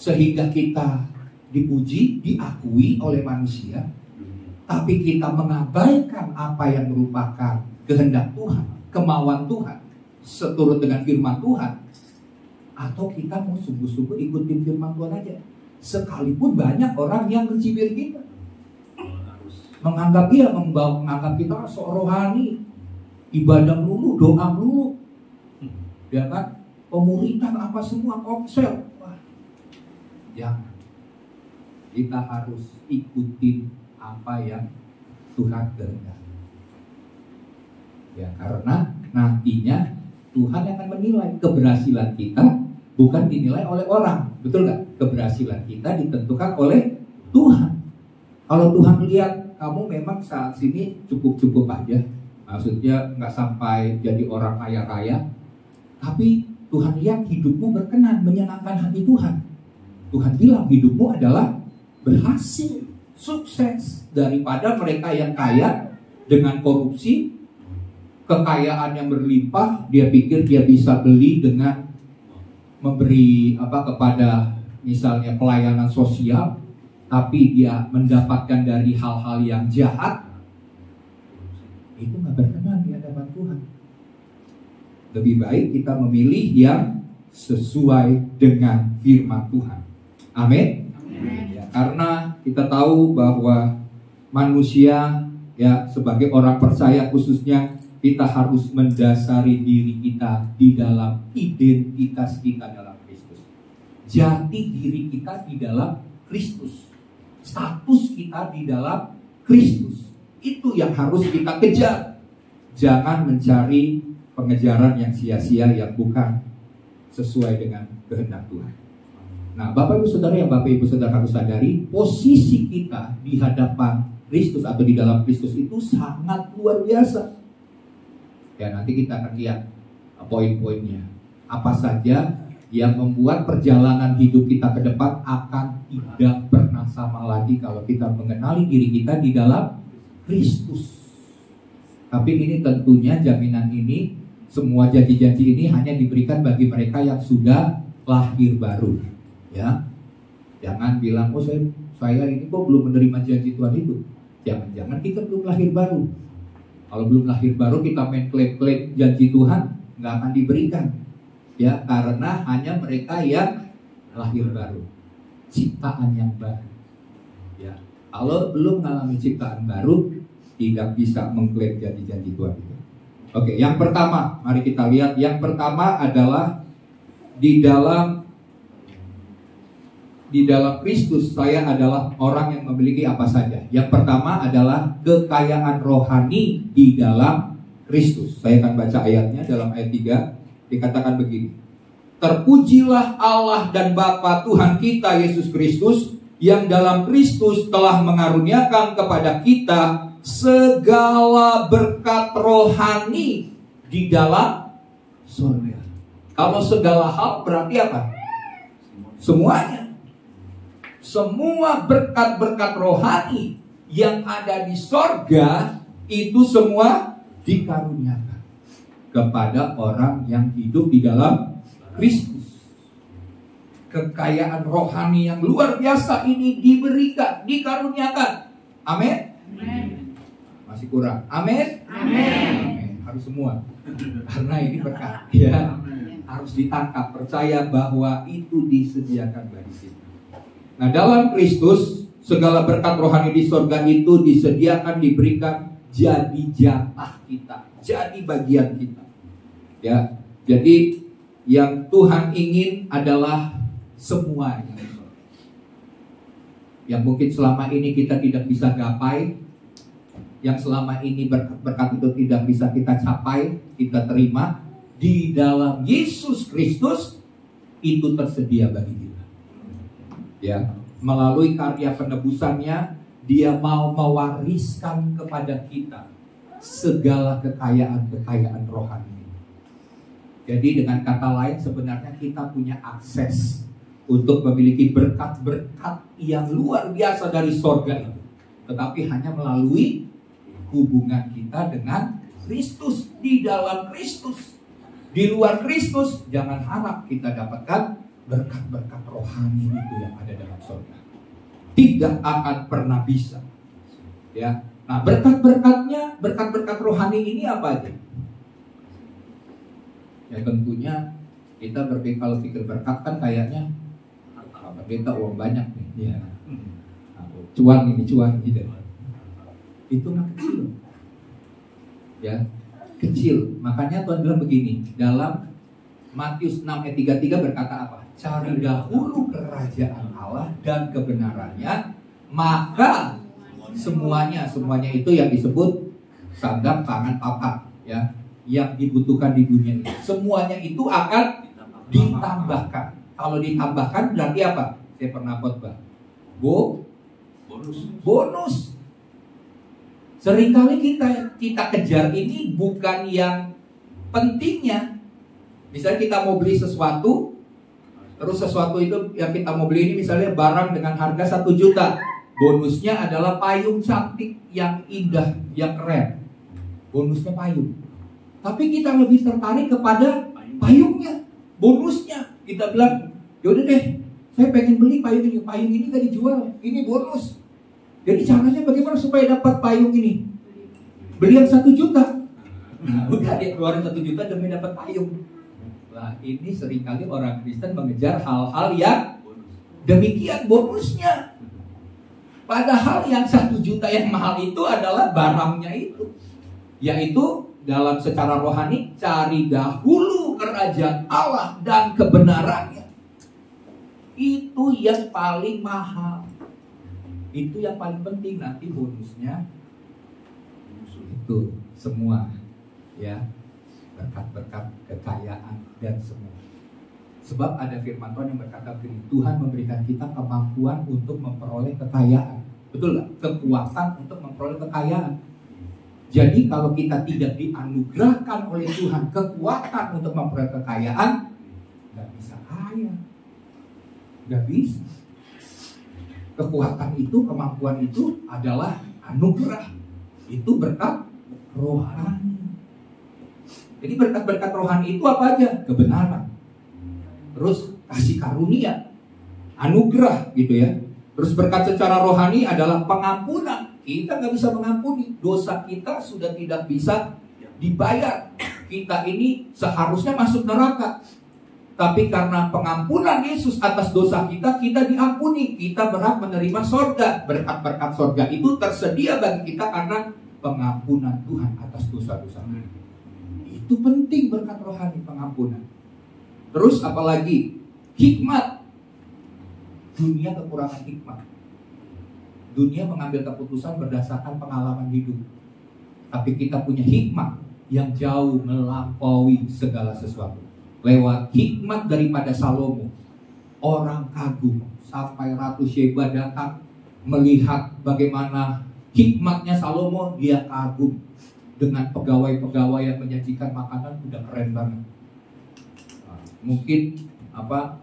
sehingga kita dipuji, diakui oleh manusia, tapi kita mengabaikan apa yang merupakan kehendak Tuhan, kemauan Tuhan, seturut dengan firman Tuhan. Atau kita mau sungguh-sungguh ikutin firman Tuhan aja, sekalipun banyak orang yang mencibir kita, menganggap kita sok rohani, ibadah melulu, doa melulu, ya kan, pemuritan apa semua komsel. Wah, jangan. Kita harus ikutin apa yang Tuhan kehendaki. Ya, karena nantinya Tuhan akan menilai keberhasilan kita, bukan dinilai oleh orang. Betul nggak? Keberhasilan kita ditentukan oleh Tuhan. Kalau Tuhan lihat kamu memang saat sini cukup-cukup aja, maksudnya nggak sampai jadi orang kaya-kaya, tapi Tuhan lihat hidupmu berkenan, menyenangkan hati Tuhan. Tuhan bilang hidupmu adalah berhasil, sukses, daripada mereka yang kaya dengan korupsi, kekayaan yang berlimpah, dia pikir dia bisa beli dengan memberi kepada misalnya pelayanan sosial, tapi dia mendapatkan dari hal-hal yang jahat, itu nggak berkenan di hadapan Tuhan. Lebih baik kita memilih yang sesuai dengan firman Tuhan. Amin. Ya, karena kita tahu bahwa manusia, ya, sebagai orang percaya khususnya, kita harus mendasari diri kita di dalam identitas kita dalam Kristus. Jati diri kita di dalam Kristus. Status kita di dalam Kristus. Itu yang harus kita kejar. Jangan mencari pengejaran yang sia-sia, yang bukan sesuai dengan kehendak Tuhan. Nah, Bapak Ibu Saudara, yang Bapak Ibu Saudara harus sadari, posisi kita di hadapan Kristus atau di dalam Kristus itu sangat luar biasa. Ya, nanti kita akan lihat poin-poinnya. Apa saja yang membuat perjalanan hidup kita ke depan akan tidak pernah sama lagi kalau kita mengenali diri kita di dalam Kristus. Tapi ini tentunya jaminan ini, semua janji-janji ini hanya diberikan bagi mereka yang sudah lahir baru. Ya, jangan bilang, oh saya ini kok belum menerima janji Tuhan itu. Jangan-jangan kita belum lahir baru. Kalau belum lahir baru kita main klaim-klaim janji Tuhan, nggak akan diberikan. Ya, karena hanya mereka yang lahir baru, ciptaan yang baru. Ya, kalau belum mengalami ciptaan baru, tidak bisa mengklaim janji-janji Tuhan itu. Oke, yang pertama, mari kita lihat. Yang pertama adalah di dalam Kristus saya adalah orang yang memiliki apa saja. Yang pertama adalah kekayaan rohani di dalam Kristus. Saya akan baca ayatnya dalam ayat 3. Dikatakan begini: terpujilah Allah dan Bapa Tuhan kita Yesus Kristus, yang dalam Kristus telah mengaruniakan kepada kita segala berkat rohani di dalam surga. Kalau segala hal berarti apa? Semuanya. Semua berkat-berkat rohani yang ada di sorga itu semua dikaruniakan kepada orang yang hidup di dalam Kristus. Kekayaan rohani yang luar biasa ini diberikan, dikaruniakan. Amin. Masih kurang. Amin. Amin. Harus semua. Karena ini berkat. Ya, harus ditangkap. Percaya bahwa itu disediakan bagi kita. Nah, dalam Kristus segala berkat rohani di sorga itu disediakan, diberikan, jadi jatah kita, jadi bagian kita. Ya, jadi yang Tuhan ingin adalah semuanya. Yang mungkin selama ini kita tidak bisa gapai, yang selama ini berkat itu tidak bisa kita capai, kita terima, di dalam Yesus Kristus itu tersedia bagi kita. Ya, melalui karya penebusannya, Dia mau mewariskan kepada kita segala kekayaan rohani. Jadi dengan kata lain, sebenarnya kita punya akses untuk memiliki berkat-berkat yang luar biasa dari sorga itu. Tetapi hanya melalui hubungan kita dengan Kristus, di dalam Kristus. Di luar Kristus, jangan harap kita dapatkan berkat-berkat rohani itu yang ada dalam surga. Tidak akan pernah bisa. Ya. Nah, berkat-berkatnya, berkat-berkat rohani ini apa aja? Ya, tentunya kita kalau pikir berkat kan kayaknya kita uang banyak nih. Ya. Cuan gitu. Itu mah kecil. Ya, kecil. Makanya Tuhan bilang begini, dalam Matius 6 ayat 33 berkata apa? Cari dahulu kerajaan Allah dan kebenarannya, maka semuanya itu yang disebut sandang, pangan, papan, ya, yang dibutuhkan di dunia ini, semuanya itu akan ditambahkan. Kalau ditambahkan berarti apa? Saya pernah khotbah. Bonus. Seringkali kita kejar ini bukan yang pentingnya. Misalnya kita mau beli sesuatu, terus sesuatu itu yang kita mau beli ini misalnya barang dengan harga 1 juta. Bonusnya adalah payung cantik yang indah, yang keren. Bonusnya payung. Tapi kita lebih tertarik kepada payungnya, bonusnya. Kita bilang, yaudah deh, Saya pengen beli payung ini gak dijual, ini bonus. Jadi caranya bagaimana supaya dapat payung ini? Beli yang 1 juta. Nah, udah dia keluarin 1 juta demi dapat payung. Lah ini seringkali orang Kristen mengejar hal-hal yang demikian bonusnya. Padahal yang 1 juta yang mahal itu adalah barangnya itu. Yaitu dalam secara rohani, cari dahulu kerajaan Allah dan kebenarannya. Itu yang paling mahal. Itu yang paling penting. Nanti bonusnya itu semua, ya, berkat-berkat, kekayaan dan semua. Sebab ada firman Tuhan yang berkata begini, Tuhan memberikan kita kemampuan untuk memperoleh kekayaan. Betul nggak? Kekuatan untuk memperoleh kekayaan. Jadi kalau kita tidak dianugerahkan oleh Tuhan kekuatan untuk memperoleh kekayaan, nggak bisa kaya. Nggak bisa. Kekuatan itu, kemampuan itu adalah anugerah. Itu berkat rohani. Jadi berkat-berkat rohani itu apa aja? Kebenaran. Terus kasih karunia, anugerah gitu ya. Terus berkat secara rohani adalah pengampunan. Kita nggak bisa mengampuni. Dosa kita sudah tidak bisa dibayar. Kita ini seharusnya masuk neraka. Tapi karena pengampunan Yesus atas dosa kita, kita diampuni. Kita berhak menerima sorga. Berkat-berkat sorga itu tersedia bagi kita karena pengampunan Tuhan atas dosa-dosa. Itu penting berkat rohani, pengampunan. Terus apalagi? Hikmat. Dunia kekurangan hikmat. Dunia mengambil keputusan berdasarkan pengalaman hidup. Tapi kita punya hikmat yang jauh melampaui segala sesuatu. Lewat hikmat daripada Salomo, orang kagum sampai Ratu Sheba datang melihat bagaimana hikmatnya Salomo. Dia kagum dengan pegawai-pegawai yang menyajikan makanan, udah keren banget. Mungkin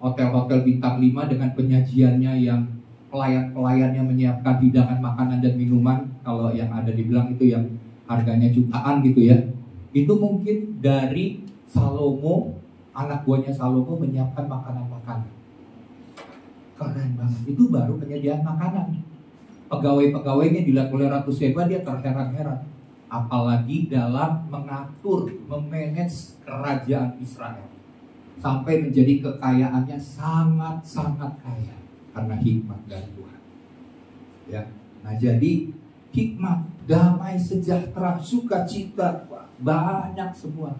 hotel-hotel bintang 5 dengan penyajiannya yang pelayan-pelayannya menyiapkan hidangan makanan dan minuman. Kalau yang ada dibilang itu yang harganya jutaan gitu ya. Itu mungkin dari Salomo, anak buahnya Salomo menyiapkan makanan-makanan. Keren banget. Itu baru penyediaan makanan. Pegawai-pegawainya dilihat oleh Ratu Sheba, dia terheran-heran. Apalagi dalam mengatur, memanage kerajaan Israel. Sampai menjadi kekayaannya sangat-sangat kaya. Karena hikmat dari Tuhan. Ya. Nah jadi hikmat, damai, sejahtera, sukacita, banyak semua.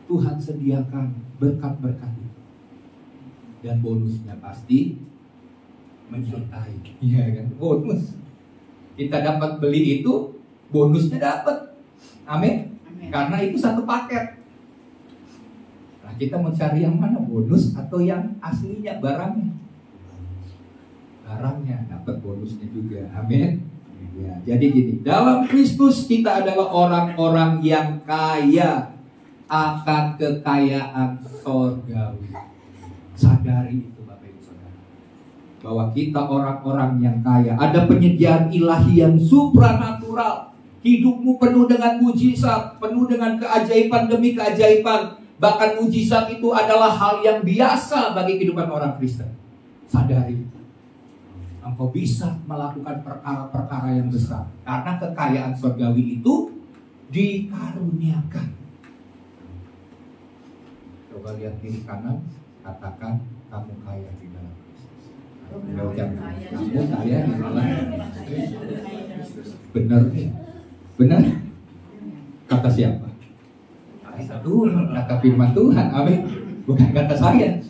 Tuhan sediakan berkat-berkat itu. Dan bonusnya pasti menyertai. Iya kan? Bonus. Kita dapat beli itu, bonusnya dapat. Amin. Karena itu satu paket. Nah, kita mau cari yang mana? Bonus atau yang aslinya, barangnya? Barangnya dapat bonusnya juga. Amin. Ya, jadi gini, dalam Kristus kita adalah orang-orang yang kaya akan kekayaan sorgawi. Sadari itu Bapak Ibu Saudara, bahwa kita orang-orang yang kaya. Ada penyediaan ilahi yang supranatural. Hidupmu penuh dengan mujizat, penuh dengan keajaiban demi keajaiban. Bahkan mujizat itu adalah hal yang biasa bagi kehidupan orang Kristen. Sadari itu. Engkau bisa melakukan perkara-perkara yang besar karena kekayaan surgawi itu dikaruniakan. Coba lihat kiri kanan, katakan kamu kaya di dalam Kristus. Kamu kaya di dalam Kristus. Benar nih, benar. Kata siapa? Kata Tuhan, kata firman Tuhan. Amin. Bukan kata saya.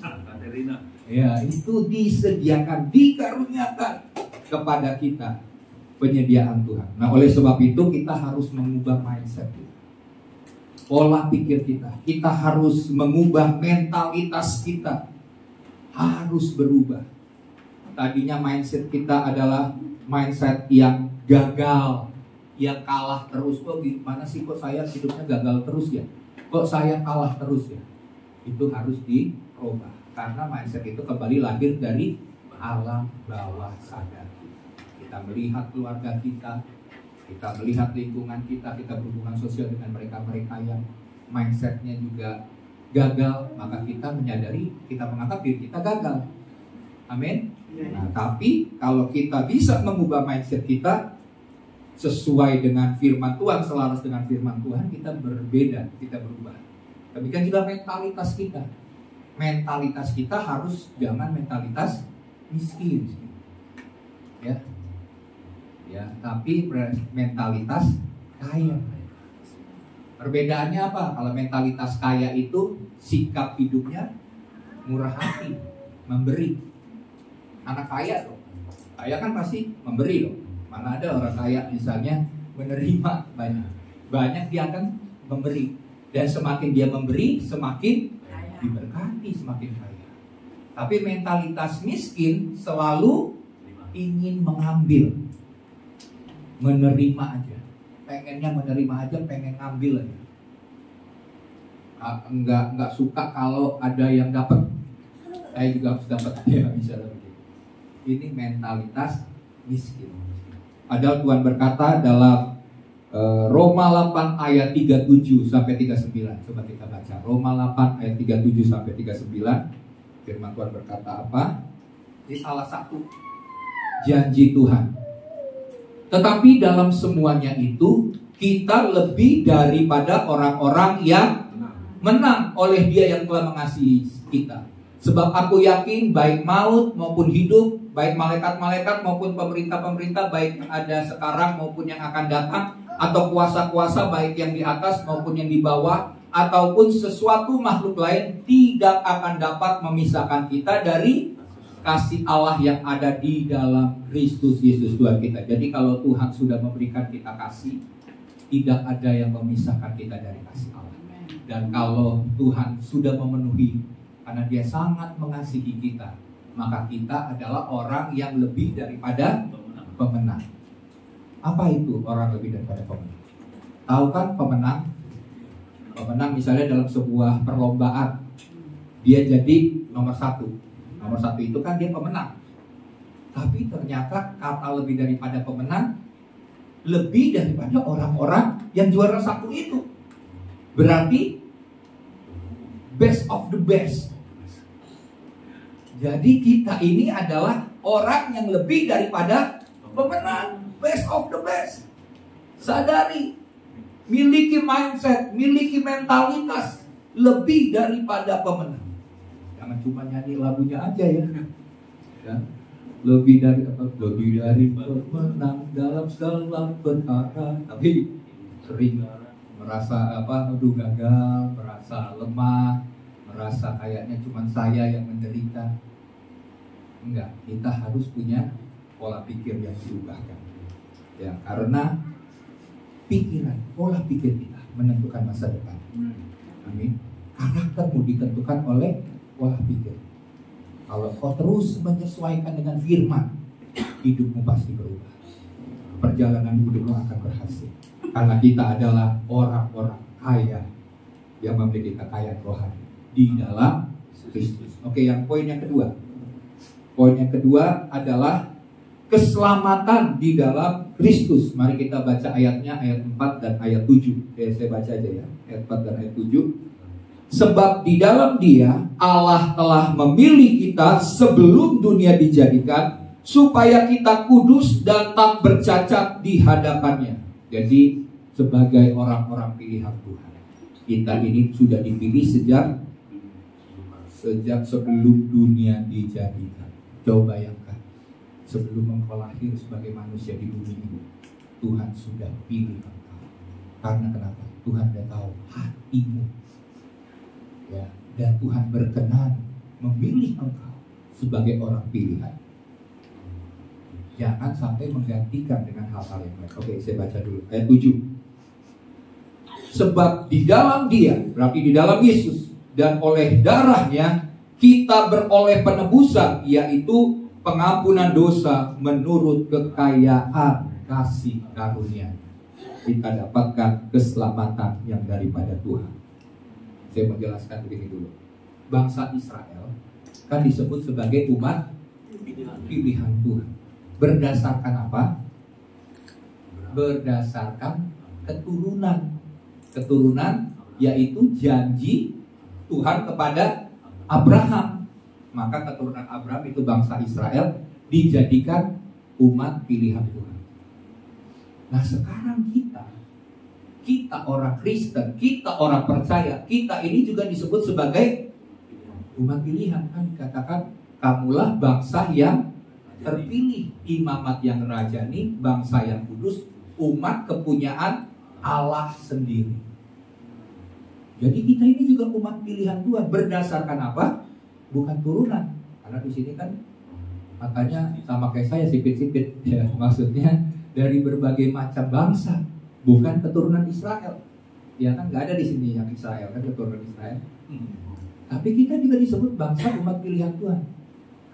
Ya, itu disediakan, dikaruniakan kepada kita penyediaan Tuhan. Nah, oleh sebab itu kita harus mengubah mindset kita. Pola pikir kita. Kita harus mengubah mentalitas kita. Harus berubah. Tadinya mindset kita adalah mindset yang gagal, yang kalah terus. Kok gimana sih kok saya hidupnya gagal terus ya? Kok saya kalah terus ya? Itu harus dirubah. Karena mindset itu kembali lahir dari alam bawah sadar. Kita melihat keluarga kita melihat lingkungan kita berhubungan sosial dengan mereka-mereka yang mindsetnya juga gagal, maka kita menyadari, kita menganggap diri kita gagal. Amin. Nah, tapi kalau kita bisa mengubah mindset kita sesuai dengan firman Tuhan, selaras dengan firman Tuhan, kita berbeda, kita berubah. Demikian juga mentalitas kita. Mentalitas kita harus jangan mentalitas miskin, ya, tapi mentalitas kaya. Perbedaannya apa? Kalau mentalitas kaya itu sikap hidupnya murah hati, memberi. Anak kaya loh, kaya kan pasti memberi loh. Mana ada orang kaya misalnya menerima banyak dia akan memberi. Dan semakin dia memberi, semakin diberkati, semakin kaya. Tapi mentalitas miskin selalu ingin mengambil, menerima aja. Pengennya menerima aja, pengen ngambil aja. Enggak suka kalau ada yang dapat. Saya juga harus dapat, ya misalnya begitu. Ini mentalitas miskin. Padahal Tuhan berkata dalam Roma 8 ayat 37 sampai 39. Coba kita baca Roma 8 ayat 37 sampai 39. Firman Tuhan berkata apa? Ini salah satu janji Tuhan. Tetapi dalam semuanya itu kita lebih daripada orang-orang yang menang oleh Dia yang telah mengasihi kita. Sebab aku yakin baik maut maupun hidup, baik malaikat-malaikat maupun pemerintah-pemerintah, baik yang ada sekarang maupun yang akan datang, atau kuasa-kuasa baik yang di atas maupun yang di bawah, ataupun sesuatu makhluk lain tidak akan dapat memisahkan kita dari kasih Allah yang ada di dalam Kristus Yesus Tuhan kita. Jadi kalau Tuhan sudah memberikan kita kasih, tidak ada yang memisahkan kita dari kasih Allah. Dan kalau Tuhan sudah memenuhi, karena Dia sangat mengasihi kita, maka kita adalah orang yang lebih daripada pemenang. Apa itu orang lebih daripada pemenang? Tahu kan pemenang? Pemenang misalnya dalam sebuah perlombaan, dia jadi nomor 1. Nomor 1 itu kan dia pemenang. Tapi ternyata kata lebih daripada pemenang, lebih daripada orang-orang yang juara 1 itu. Berarti best of the best. Jadi kita ini adalah orang yang lebih daripada pemenang, best of the best. Sadari, miliki mindset, miliki mentalitas lebih daripada pemenang. Jangan cuma nyanyi lagunya aja ya. Lebih dari apa? Lebih dari pemenang dalam segala perkara. Tapi sering merasa gagal, merasa lemah, merasa kayaknya cuma saya yang menderita. Enggak, kita harus punya pola pikir yang diubahkan. Ya, karena pikiran, pola pikir kita menentukan masa depan. Amin. Karaktermu ditentukan oleh pola pikir. Kalau kau terus menyesuaikan dengan firman, hidupmu pasti berubah. Perjalanan hidupmu akan berhasil. Karena kita adalah orang-orang kaya yang memiliki kekayaan rohani di dalam Kristus. Oke, yang poin yang kedua. Poin yang kedua adalah keselamatan di dalam Kristus. Mari kita baca ayatnya, ayat 4 dan ayat 7. Saya baca aja ya, ayat 4 dan ayat 7. Sebab di dalam Dia Allah telah memilih kita sebelum dunia dijadikan, supaya kita kudus dan tak bercacat di hadapannya. Jadi sebagai orang-orang pilihan Tuhan, kita ini sudah dipilih sejak sebelum dunia dijadikan. Coba bayangkan, sebelum engkau lahir sebagai manusia di bumi ini, Tuhan sudah pilih engkau. Karena kenapa? Tuhan sudah tahu hatimu. Ya, dan Tuhan berkenan memilih engkau sebagai orang pilihan. Jangan sampai menggantikan dengan hal-hal yang lain. Oke, saya baca dulu ayat 7. Sebab di dalam Dia, berarti di dalam Yesus, dan oleh darahnya kita beroleh penebusan, yaitu pengampunan dosa menurut kekayaan kasih karunia. Kita dapatkan keselamatan yang daripada Tuhan. Saya mau jelaskan begini dulu. Bangsa Israel kan disebut sebagai umat pilihan Tuhan. Berdasarkan apa? Berdasarkan keturunan. Keturunan yaitu janji Tuhan kepada Abraham. maka keturunan Abraham itu bangsa Israel dijadikan umat pilihan Tuhan. Nah sekarang kita orang Kristen, kita orang percaya, kita ini juga disebut sebagai umat pilihan. Kan dikatakan kamulah bangsa yang terpilih, imamat yang rajani, bangsa yang kudus, umat kepunyaan Allah sendiri. Jadi kita ini juga umat pilihan Tuhan. Berdasarkan apa? Bukan turunan. Karena di sini kan makanya sama kayak saya sipit-sipit ya, maksudnya dari berbagai macam bangsa, bukan keturunan Israel. Ya kan nggak ada di sini yang Israel kan keturunan Israel. Tapi kita juga disebut bangsa umat pilihan Tuhan.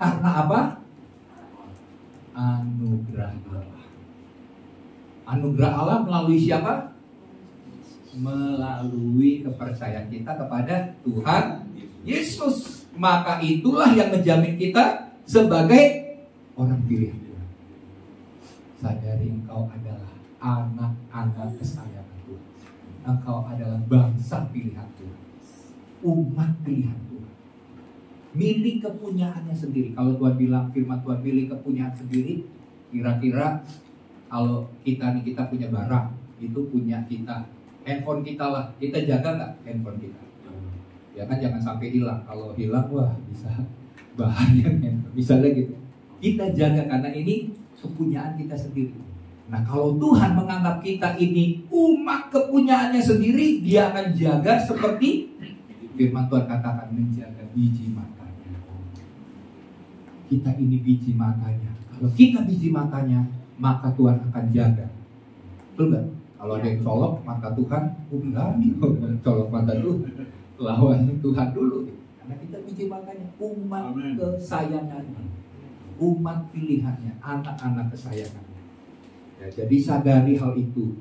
Karena apa? Anugerah Allah. Anugerah Allah melalui siapa? Melalui kepercayaan kita kepada Tuhan Yesus. Maka itulah yang menjamin kita sebagai orang pilihan Tuhan. Sadari engkau adalah anak-anak kesayangan Tuhan. Engkau adalah bangsa pilihan Tuhan, umat pilihan Tuhan, milik kepunyaannya sendiri. Kalau Tuhan bilang firman Tuhan milik kepunyaan sendiri, kira-kira kalau kita punya barang, itu punya kita. Handphone kita lah, kita jaga nggak handphone kita? Ya kan jangan sampai hilang. Kalau hilang wah bisa bahaya handphone. Misalnya gitu. Kita jaga karena ini kepunyaan kita sendiri. Nah kalau Tuhan menganggap kita ini umat kepunyaannya sendiri, Dia akan jaga seperti firman Tuhan katakan, menjaga biji matanya. Kita ini biji matanya. Kalau kita biji matanya, maka Tuhan akan jaga. Betul gak? Kalau ada yang colok mata Tuhan, berani colok mata Tuhan, lawan Tuhan dulu. Karena kita biji matanya, umat kesayangannya, umat pilihannya, anak-anak kesayangannya. Ya, jadi sadari hal itu,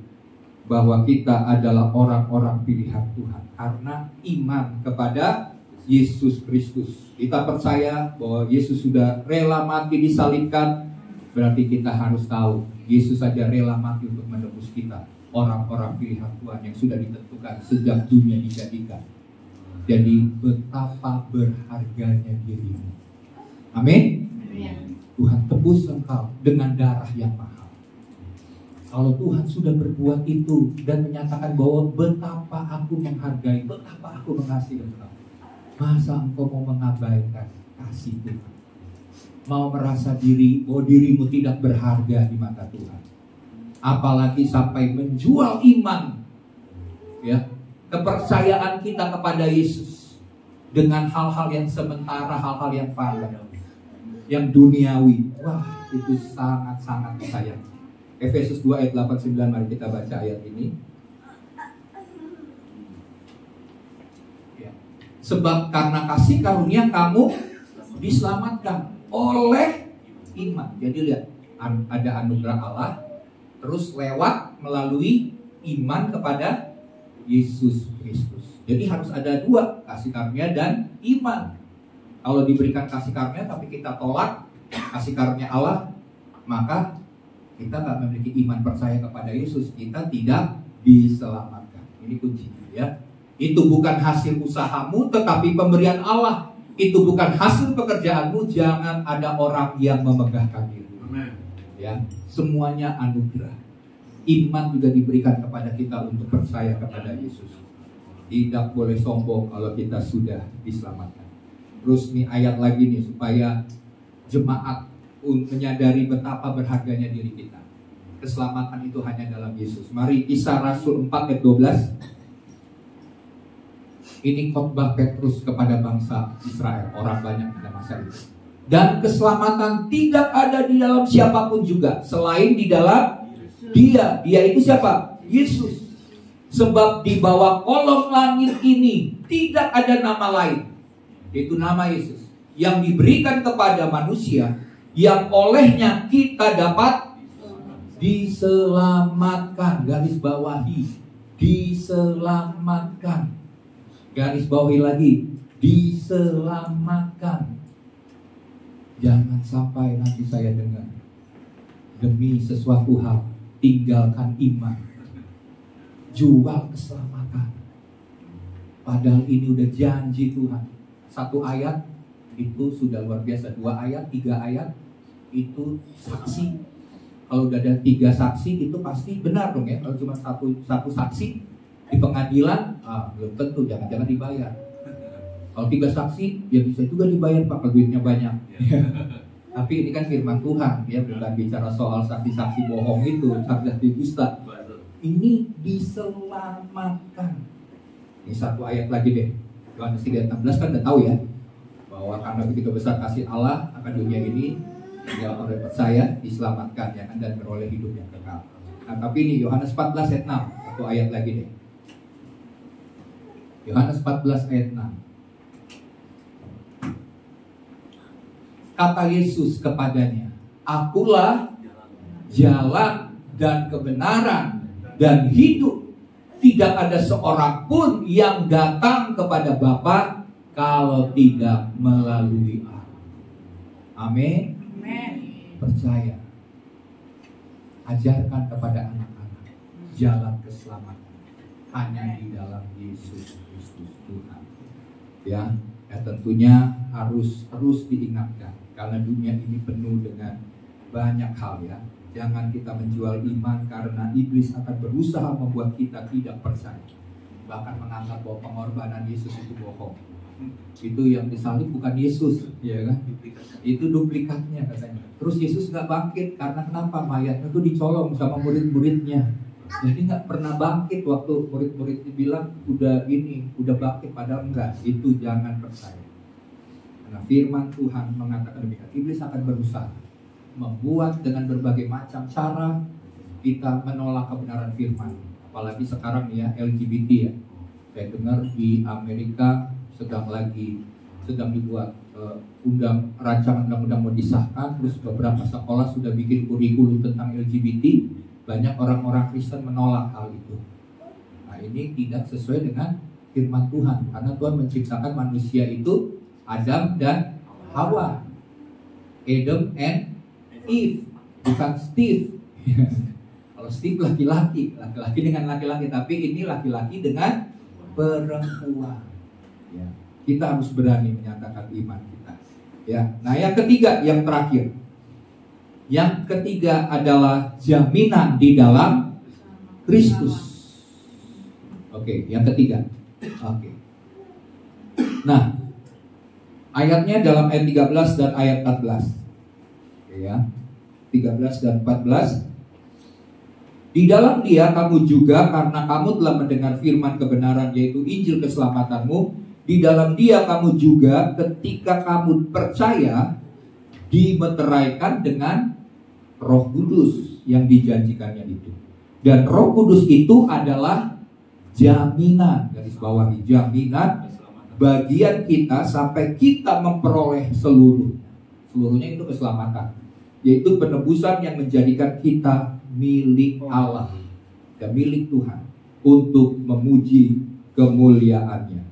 bahwa kita adalah orang-orang pilihan Tuhan karena iman kepada Yesus Kristus. Kita percaya bahwa Yesus sudah rela mati disalibkan. Berarti kita harus tahu Yesus saja rela mati untuk menebus kita, orang-orang pilihan Tuhan yang sudah ditentukan sejak dunia dijadikan. Jadi betapa berharganya dirimu. Amin. Tuhan tebus engkau dengan darah yang mahal. Kalau Tuhan sudah berbuat itu dan menyatakan bahwa betapa aku menghargai, betapa aku mengasihi engkau, masa engkau mau mengabaikan kasih Tuhan? Mau merasa bahwa dirimu tidak berharga di mata Tuhan? Apalagi sampai menjual iman, ya, kepercayaan kita kepada Yesus dengan hal-hal yang sementara, hal-hal yang fana, yang duniawi. Wah, itu sangat-sangat sayang. Efesus 2 ayat 8-9, mari kita baca ayat ini. Ya. Sebab karena kasih karunia kamu diselamatkan oleh iman. Jadi lihat, ada anugerah Allah, terus lewat melalui iman kepada Yesus Kristus. Jadi harus ada dua, kasih karunia dan iman. Kalau diberikan kasih karunia tapi kita tolak kasih karunia Allah, maka kita nggak memiliki iman percaya kepada Yesus, kita tidak diselamatkan. Ini kunci, ya. Itu bukan hasil usahamu, tetapi pemberian Allah. Itu bukan hasil pekerjaanmu. Jangan ada orang yang memegahkan diri. Amen. Ya, semuanya anugerah. Iman juga diberikan kepada kita untuk percaya kepada Yesus. Tidak boleh sombong kalau kita sudah diselamatkan. Terus nih ayat lagi nih supaya jemaat menyadari betapa berharganya diri kita. Keselamatan itu hanya dalam Yesus. Mari Kisah Rasul 4 ayat 12. Ini khotbah Petrus kepada bangsa Israel, orang banyak pada masa itu. Dan keselamatan tidak ada di dalam siapapun juga selain di dalam Dia. Dia itu siapa? Yesus. Sebab di bawah kolong langit ini tidak ada nama lain, yaitu nama Yesus, yang diberikan kepada manusia, yang olehnya kita dapat diselamatkan. Garis bawahi, diselamatkan. Garis bawahi lagi, diselamatkan. Jangan sampai nanti saya dengar, demi sesuatu hal tinggalkan iman, jual keselamatan. Padahal ini udah janji Tuhan. Satu ayat itu sudah luar biasa. 2 ayat, 3 ayat itu saksi. Kalau udah ada 3 saksi itu pasti benar dong ya. Kalau cuma satu saksi di pengadilan, belum tentu, jangan-jangan dibayar. Kalau 3 saksi, ya bisa juga dibayar Pak, kalau duitnya banyak. Tapi ini kan firman Tuhan, ya bukan bicara soal saksi-saksi bohong itu, saksi-saksi dusta. Ini diselamatkan. Ini 1 ayat lagi deh. Yohanes 3:16 kan udah tahu ya, bahwa karena begitu besar kasih Allah akan dunia ini, yang oleh percaya diselamatkan ya kan, dan beroleh hidup yang kekal. Nah, tapi ini Yohanes 14 ayat 6, 1 ayat lagi deh. Yohanes 14 ayat 6. Kata Yesus kepadanya, "Akulah jalan dan kebenaran dan hidup. Tidak ada seorang pun yang datang kepada Bapa kalau tidak melalui Aku." Amin. Percaya. Ajarkan kepada anak-anak jalan keselamatan hanya di dalam Yesus Kristus Tuhan. Ya, tentunya harus terus diingatkan karena dunia ini penuh dengan banyak hal ya. Jangan kita menjual iman karena iblis akan berusaha membuat kita tidak percaya. Bahkan menganggap bahwa pengorbanan Yesus itu bohong. Itu yang disalib bukan Yesus, ya kan? Itu duplikatnya katanya. Terus Yesus nggak bangkit karena kenapa? Mayatnya itu dicolong sama murid-muridnya. Jadi nggak pernah bangkit waktu murid-muridnya bilang udah bangkit, padahal enggak. Itu jangan percaya. Karena firman Tuhan mengatakan demikian. Iblis akan berusaha membuat dengan berbagai macam cara kita menolak kebenaran firman. Apalagi sekarang ya LGBT ya. Saya dengar di Amerika sedang dibuat rancangan undang-undang mau disahkan, terus beberapa sekolah sudah bikin kurikulum tentang LGBT. Banyak orang-orang Kristen menolak hal itu. Nah, ini tidak sesuai dengan firman Tuhan, karena Tuhan menciptakan manusia itu Adam dan Hawa, Adam and Eve, bukan Steve. Kalau Steve laki-laki dengan laki-laki, tapi ini laki-laki dengan perempuan. Ya, kita harus berani menyatakan iman kita. Ya, nah yang ketiga, yang terakhir. Yang ketiga adalah jaminan di dalam Kristus. Oke, yang ketiga. Oke. Nah, ayatnya dalam ayat 13 dan ayat 14. Oke ya. 13 dan 14. Di dalam Dia kamu juga, karena kamu telah mendengar firman kebenaran, yaitu Injil keselamatanmu. Di dalam Dia kamu juga, ketika kamu percaya, dimeteraikan dengan Roh Kudus yang dijanjikannya itu. Dan Roh Kudus itu adalah jaminan, garis bawahi, jaminan bagian kita sampai kita memperoleh seluruhnya itu keselamatan, yaitu penebusan yang menjadikan kita milik Allah dan milik Tuhan untuk memuji kemuliaannya.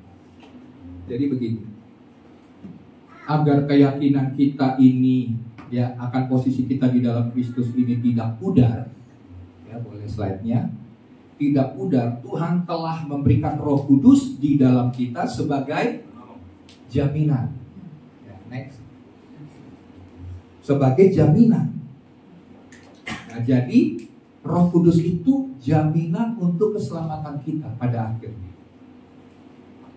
Jadi begini, agar keyakinan kita ini ya akan posisi kita di dalam Kristus ini tidak pudar, ya boleh slide-nya, tidak pudar, Tuhan telah memberikan Roh Kudus di dalam kita sebagai jaminan. Ya, next. Sebagai jaminan. Nah, jadi Roh Kudus itu jaminan untuk keselamatan kita pada akhirnya.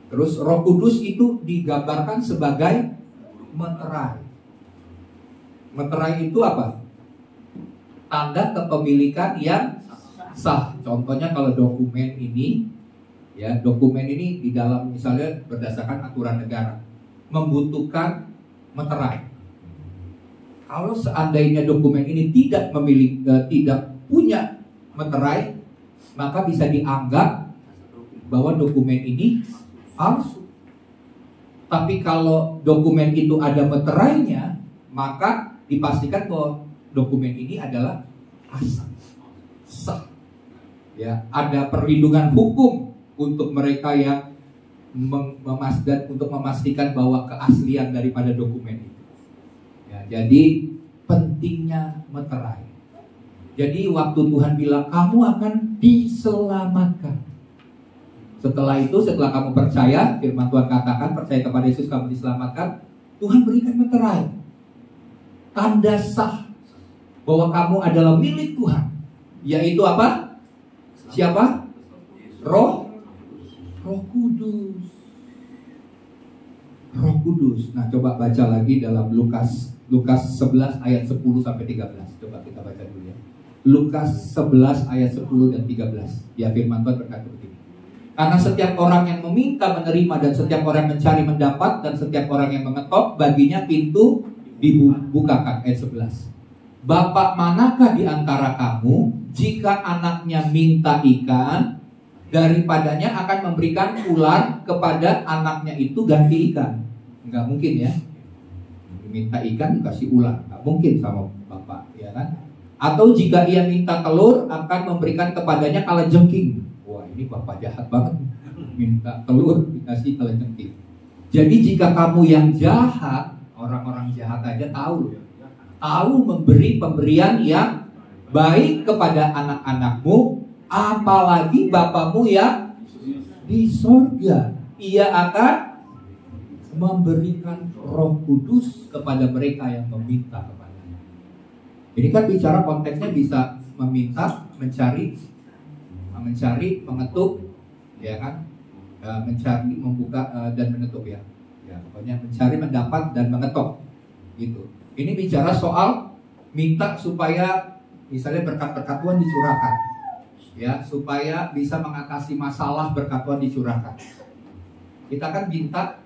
Terus Roh Kudus itu digambarkan sebagai meterai. Meterai itu apa? Tanda kepemilikan yang sah. Contohnya kalau dokumen ini, ya dokumen ini di dalam misalnya berdasarkan aturan negara membutuhkan meterai. Kalau seandainya dokumen ini tidak punya meterai, maka bisa dianggap bahwa dokumen ini palsu. Tapi kalau dokumen itu ada meterainya, maka dipastikan bahwa dokumen ini adalah asal, sah. Ya, ada perlindungan hukum untuk mereka yang untuk memastikan bahwa keaslian daripada dokumen itu. Ya, jadi pentingnya meterai. Jadi waktu Tuhan bilang kamu akan diselamatkan. Setelah itu, setelah kamu percaya, firman Tuhan katakan percaya kepada Yesus kamu diselamatkan. Tuhan berikan meterai, tanda sah bahwa kamu adalah milik Tuhan, yaitu apa? Siapa? Roh Kudus. Roh Kudus. Nah, coba baca lagi dalam Lukas 11 ayat 10 sampai 13. Coba kita baca dulu ya. Lukas 11 ayat 10 dan 13. Ya, firman Tuhan berkata begini. Karena setiap orang yang meminta menerima, dan setiap orang yang mencari mendapat, dan setiap orang yang mengetok baginya pintu dibukakan. Ayat 11. Bapak manakah di antara kamu jika anaknya minta ikan, daripadanya akan memberikan ular kepada anaknya itu ganti ikan? Enggak mungkin ya. Minta ikan dikasih ular, enggak mungkin sama bapak, ya kan? Atau jika ia minta telur, akan memberikan kepadanya kalajengking. Wah, ini bapak jahat banget. Minta telur dikasih kalajengking. Jadi jika kamu yang jahat, orang-orang jahat aja tahu memberi pemberian yang baik kepada anak-anakmu, apalagi Bapamu yang di sorga, Ia akan memberikan Roh Kudus kepada mereka yang meminta kepadanya. Ini kan bicara konteksnya bisa meminta, mencari, mengetuk, ya kan? Mencari, membuka dan menutup ya. Ya, pokoknya mencari, mendapat dan mengetok. Gitu. Ini bicara soal minta supaya misalnya berkat-berkat Tuhan dicurahkan. Ya, supaya bisa mengatasi masalah berkat Tuhan dicurahkan. Kita kan minta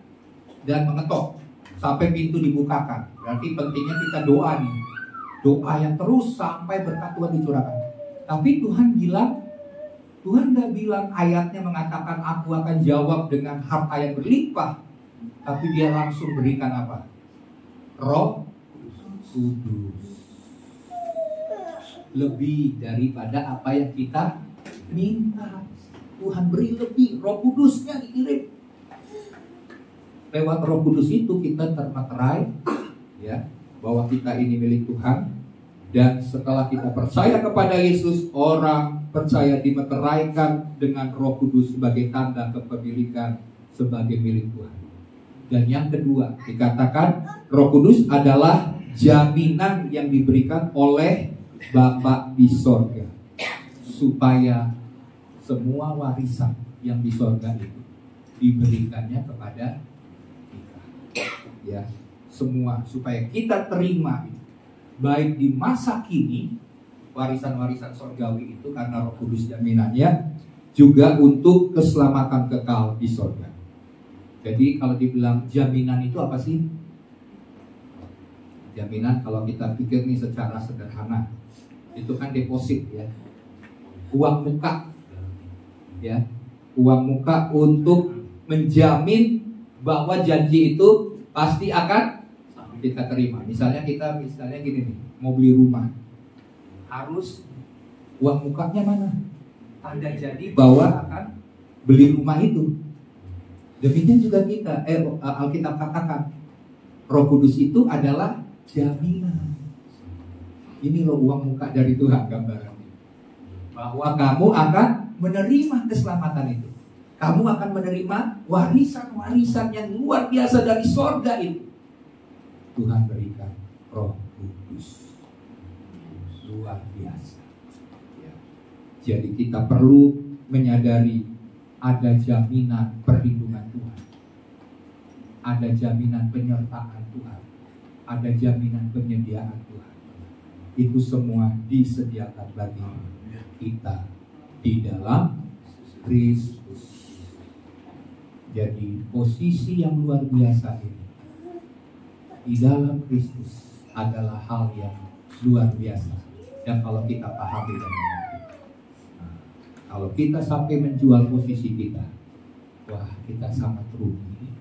dan mengetok sampai pintu dibukakan. Berarti pentingnya kita doa nih. Doa yang terus sampai berkat Tuhan dicurahkan. Tapi Tuhan nggak bilang ayatnya mengatakan aku akan jawab dengan harta yang berlimpah. Tapi dia langsung berikan apa? Roh Kudus. Lebih daripada apa yang kita minta. Tuhan beri lebih. Roh Kudusnya dikirim. Lewat Roh Kudus itu kita termaterai, ya, bahwa kita ini milik Tuhan. Dan setelah kita percaya kepada Yesus, orang percaya dimeteraikan dengan Roh Kudus sebagai tanda kepemilikan sebagai milik Tuhan. Dan yang kedua, dikatakan Roh Kudus adalah jaminan yang diberikan oleh Bapa di sorga, supaya semua warisan yang di sorga itu diberikannya kepada kita. Ya, semua supaya kita terima, baik di masa kini warisan-warisan sorgawi itu karena Roh Kudus jaminannya, juga untuk keselamatan kekal di sorga. Jadi kalau dibilang jaminan itu apa sih? Jaminan kalau kita pikir nih secara sederhana, itu kan deposit ya, uang muka, ya, uang muka untuk menjamin bahwa janji itu pasti akan kita terima. Misalnya gini nih, mau beli rumah, harus uang mukanya mana? Tanda jadi bahwa akan beli rumah itu. Demikian juga kita, Alkitab katakan Roh Kudus itu adalah jaminan. Ini loh uang muka dari Tuhan gambarannya, bahwa kamu akan menerima keselamatan itu. Kamu akan menerima warisan-warisan yang luar biasa dari sorga itu. Tuhan berikan Roh Kudus luar biasa ya. Jadi kita perlu menyadari ada jaminan perlindungan Tuhan, ada jaminan penyertaan Tuhan, ada jaminan penyediaan Tuhan. Itu semua disediakan bagi kita di dalam Kristus. Jadi posisi yang luar biasa ini di dalam Kristus adalah hal yang luar biasa. Dan kalau kita pahami dan mengerti, kalau kita sampai menjual posisi kita, wah, kita sangat rugi.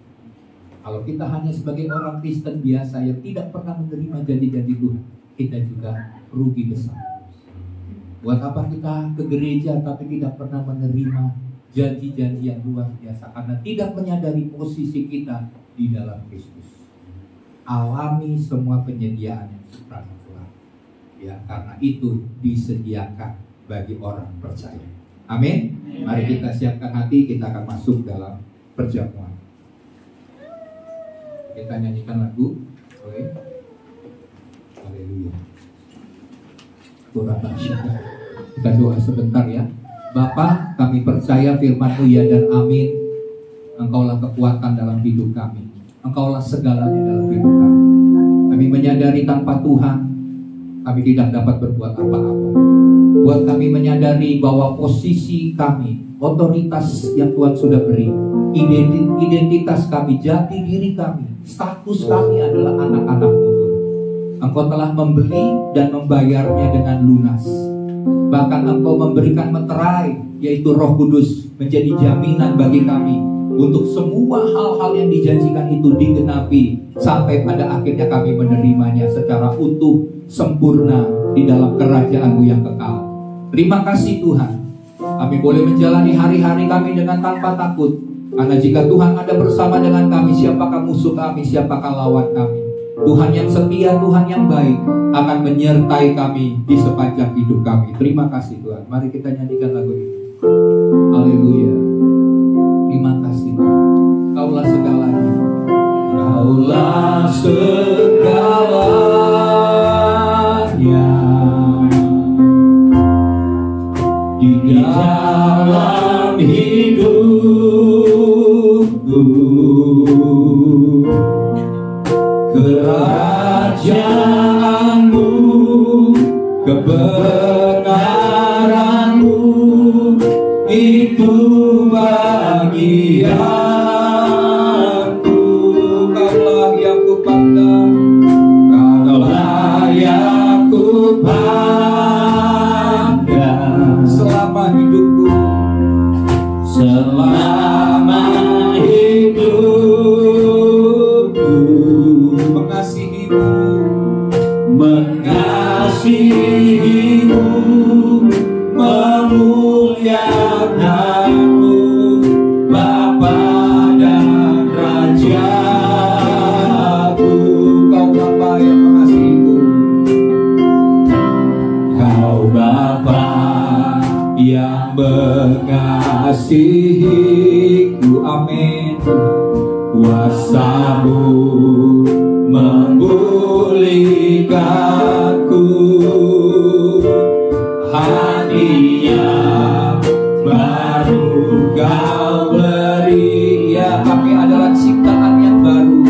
Kalau kita hanya sebagai orang Kristen biasa yang tidak pernah menerima janji-janji Tuhan, kita juga rugi besar. Buat apa kita ke gereja tapi tidak pernah menerima janji-janji yang luar biasa, karena tidak menyadari posisi kita di dalam Kristus. Alami semua penyediaan yang supranatural. Ya, karena itu disediakan bagi orang percaya. Amin. Mari kita siapkan hati, kita akan masuk dalam perjamuan. Kita nyanyikan lagu. Boleh? Haleluya. Kita doa sebentar ya. Bapa, kami percaya firman-Mu ya dan amin. Engkaulah kekuatan dalam hidup kami. Engkaulah segalanya dalam hidup kami. Kami menyadari tanpa Tuhan kami tidak dapat berbuat apa-apa. Buat kami menyadari bahwa posisi kami, otoritas yang Tuhan sudah beri, identitas kami, jati diri kami, status kami adalah anak-anak-Mu. Engkau telah membeli dan membayarnya dengan lunas. Bahkan Engkau memberikan meterai, yaitu Roh Kudus, menjadi jaminan bagi kami untuk semua hal-hal yang dijanjikan itu digenapi sampai pada akhirnya kami menerimanya secara utuh, sempurna di dalam kerajaan-Mu yang kekal. Terima kasih Tuhan. Kami boleh menjalani hari-hari kami dengan tanpa takut. Karena jika Tuhan ada bersama dengan kami, siapakah musuh kami, siapakah lawan kami? Tuhan yang setia, Tuhan yang baik akan menyertai kami di sepanjang hidup kami. Terima kasih Tuhan. Mari kita nyanyikan lagu ini. Haleluya. Terima kasih Tuhan. Kaulah segalanya. Kaulah segalanya di dalam hidupku. Kerajaan-Mu, kebenaran-Mu, itu bagianku. Kaulah yang kupandang, Kaulah yang kupandang selama hidupku, selama hidupku. Mengasihi-Mu, memuliakan-Mu, Bapa dan Raja-Ku. Kau Bapa yang mengasihi-Ku, Kau Bapa yang mengasihi-Ku. Amin. Kuasa-Mu memulihkanku, hadiah baru Kau beri. Ya, kami adalah ciptaan yang baru,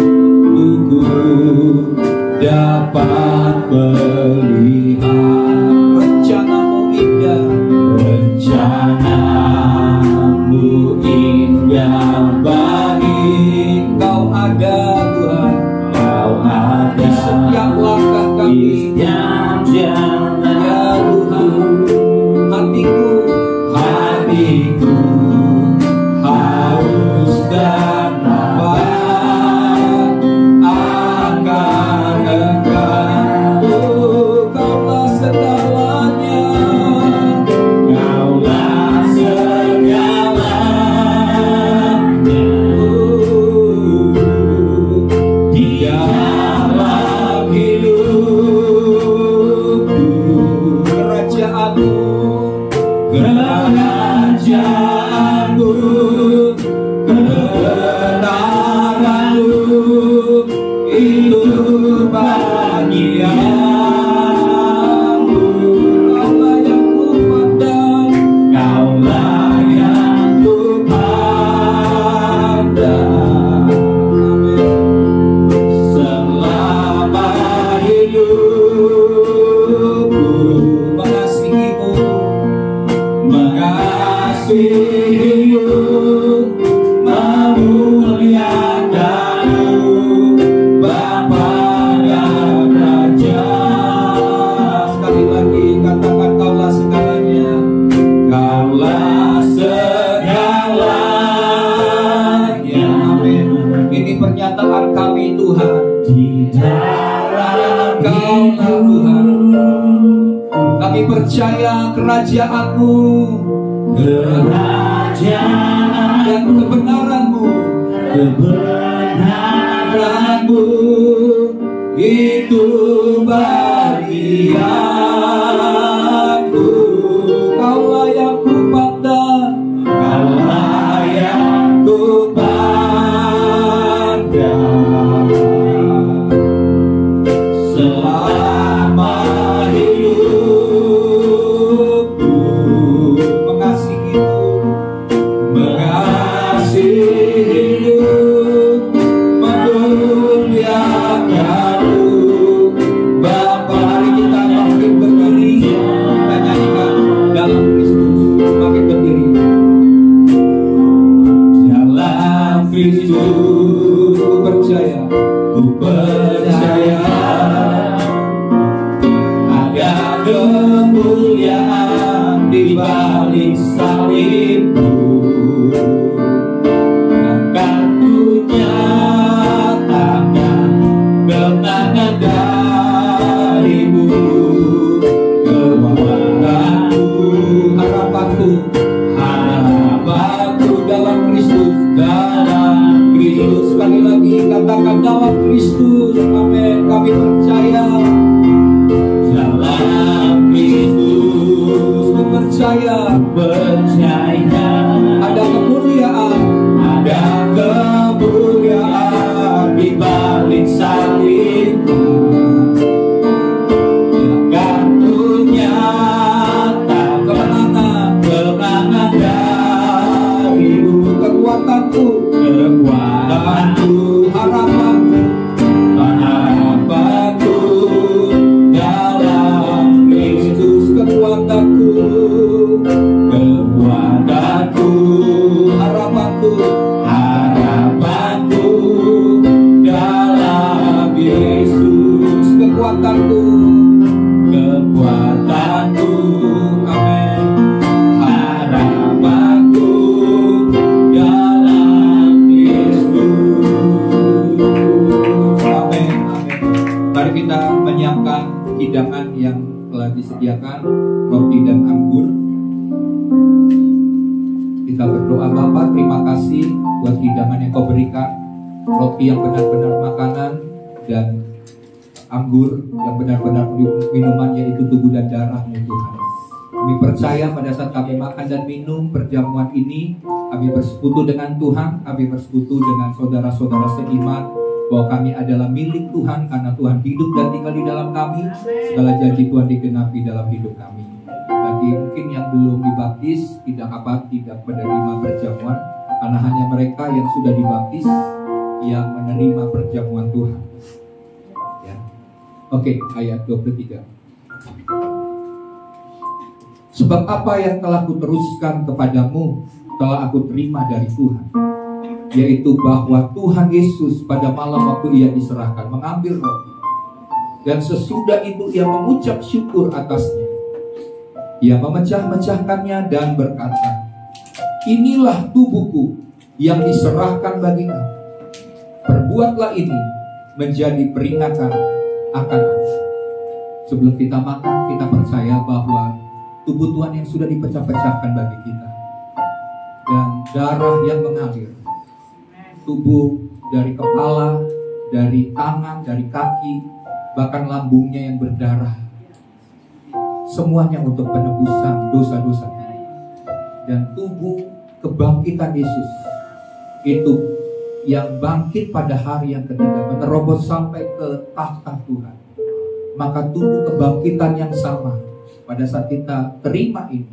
untuk dapat melihat rencana-Mu indah, rencana-Mu indah bagi Kau ada Tuhan. Di setiap langkah kami, setiap jalan, ya Tuhan. Hatiku haus dan lapar akan Engkau. Kaulah segalanya, Kaulah segalanya. Dia Kerajaan-Mu, kebenaran-Mu, itu bagianku. Kaulah yang kupandang, Kaulah yang kupandang. Amin. Selama hidupku, mengasihi-Mu, memuliakan-Mu, Bapa dan Raja. Sekali lagi katakan, Kaulah segalanya, Kaulah segalanya. Amin. Ini pernyataan kami Tuhan, di dalam Kaulah Tuhan. Kami percaya kerajaan-Mu, kerajaan dan kebenaran-Mu, kebenaran-Mu itu bagianku. Kaulah yang kupandang, Kaulah yang kupandang. di balik salibmu, akan ku nyatakan kemenangan darimu. Kekuatanku, harapanku dalam Kristus, dalam Kristus. Sekali lagi katakan dalam Kristus. Amin. Kami percaya dalam Kristus. Percaya ada kemuliaan, di balik salibmu. Akan ku nyata kemenangan darimu. Kekuatanku, harapanku dalam Kristus. Kekuatanku, harapanku dalam Yesus. Kekuatanku, amin. Harapanku dalam Yesus. Amin, amin. Mari kita menyiapkan hidangan yang telah disediakan, roti dan anggur. Kita berdoa, Bapa, terima kasih buat hidangan yang Kau berikan, roti yang benar-benar makanan dan anggur yang benar-benar minuman, yaitu tubuh dan darah-Mu, Tuhan. Kami percaya pada saat kami makan dan minum perjamuan ini, kami bersekutu dengan Tuhan, kami bersekutu dengan saudara-saudara seiman, bahwa kami adalah milik Tuhan karena Tuhan hidup dan tinggal di dalam kami. Segala janji Tuhan digenapi dalam hidup kami. Bagi mungkin yang belum dibaptis, tidak menerima perjamuan, karena hanya mereka yang sudah dibaptis yang menerima perjamuan Tuhan. Ya. Oke, ayat 23. Sebab apa yang telah kuteruskan kepadamu telah aku terima dari Tuhan, yaitu bahwa Tuhan Yesus pada malam waktu Ia diserahkan mengambil roti, dan sesudah itu Ia mengucap syukur atasnya. Ia memecah-mecahkannya dan berkata, inilah tubuhku yang diserahkan bagi kamu. Perbuatlah ini menjadi peringatan akan aku. Sebelum kita makan, kita percaya bahwa tubuh Tuhan yang sudah dipecah-pecahkan bagi kita, dan darah yang mengalir, tubuh dari kepala, dari tangan, dari kaki, bahkan lambungnya yang berdarah, semuanya untuk penebusan dosa-dosa kita. Dan tubuh kebangkitan Yesus itu yang bangkit pada hari yang ketiga, menerobos sampai ke tahta Tuhan. Maka tubuh kebangkitan yang sama, pada saat kita terima ini,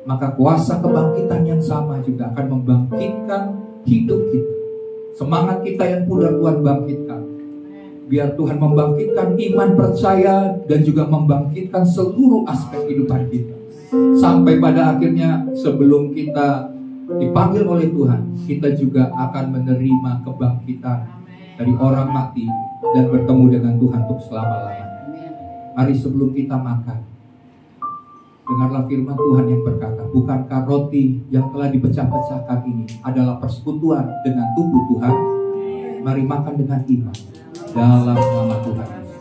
maka kuasa kebangkitan yang sama juga akan membangkitkan hidup kita. Semangat kita yang pudar Tuhan bangkitkan. Biar Tuhan membangkitkan iman percaya dan juga membangkitkan seluruh aspek kehidupan kita. Sampai pada akhirnya sebelum kita dipanggil oleh Tuhan, kita juga akan menerima kebangkitan dari orang mati dan bertemu dengan Tuhan untuk selama-lamanya. Mari sebelum kita makan, dengarlah firman Tuhan yang berkata, bukankah roti yang telah dipecah-pecahkan ini adalah persekutuan dengan tubuh Tuhan? Mari makan dengan iman dalam nama Tuhan Yesus.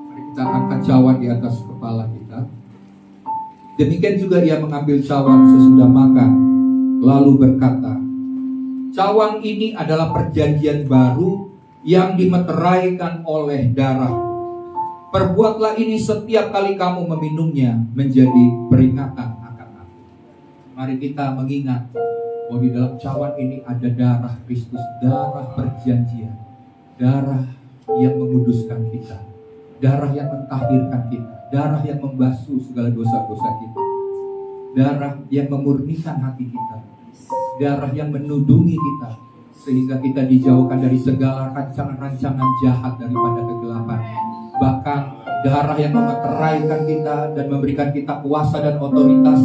Mari kita angkat cawan di atas kepala kita. Demikian juga Ia mengambil cawan sesudah makan, lalu berkata, cawan ini adalah perjanjian baru yang dimeteraikan oleh darah. Perbuatlah ini setiap kali kamu meminumnya menjadi peringatan akan aku. Mari kita mengingat bahwa di dalam cawan ini ada darah Kristus, darah perjanjian, darah yang menguduskan kita, darah yang mentahirkan kita, darah yang membasuh segala dosa-dosa kita, darah yang memurnikan hati kita, darah yang menudungi kita sehingga kita dijauhkan dari segala rancangan-rancangan jahat daripada kegelapan. Bahkan darah yang memeteraikan kita dan memberikan kita kuasa dan otoritas,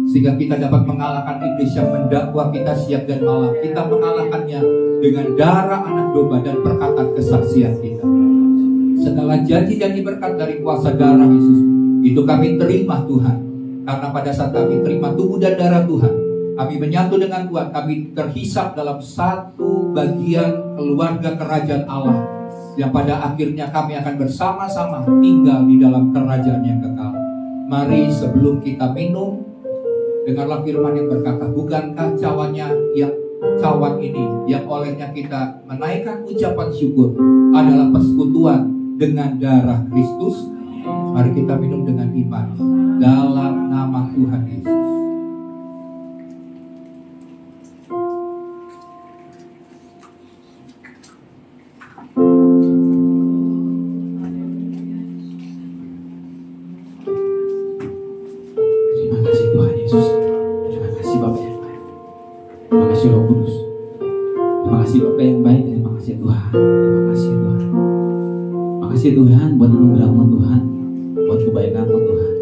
sehingga kita dapat mengalahkan iblis yang mendakwa kita siang dan malam. Kita mengalahkannya dengan darah anak domba dan perkataan kesaksian kita. Segala janji-janji berkat dari kuasa darah Yesus itu kami terima Tuhan. Karena pada saat kami terima tubuh dan darah Tuhan, kami menyatu dengan Tuhan, kami terhisap dalam satu bagian keluarga kerajaan Allah, yang pada akhirnya kami akan bersama-sama tinggal di dalam kerajaan yang kekal. Mari sebelum kita minum, dengarlah firman yang berkata, bukankah cawan ini yang olehnya kita menaikkan ucapan syukur adalah persekutuan dengan darah Kristus. Mari kita minum dengan iman dalam nama Tuhan Yesus. Terima kasih Tuhan Yesus. Terima kasih Bapak yang baik. Terima kasih Roh Kudus. Terima kasih Bapak yang baik. Terima kasih Tuhan. Terima kasih Tuhan. Terima kasih Tuhan buat anugerah-Mu Tuhan, buat kebaikan-Mu Tuhan.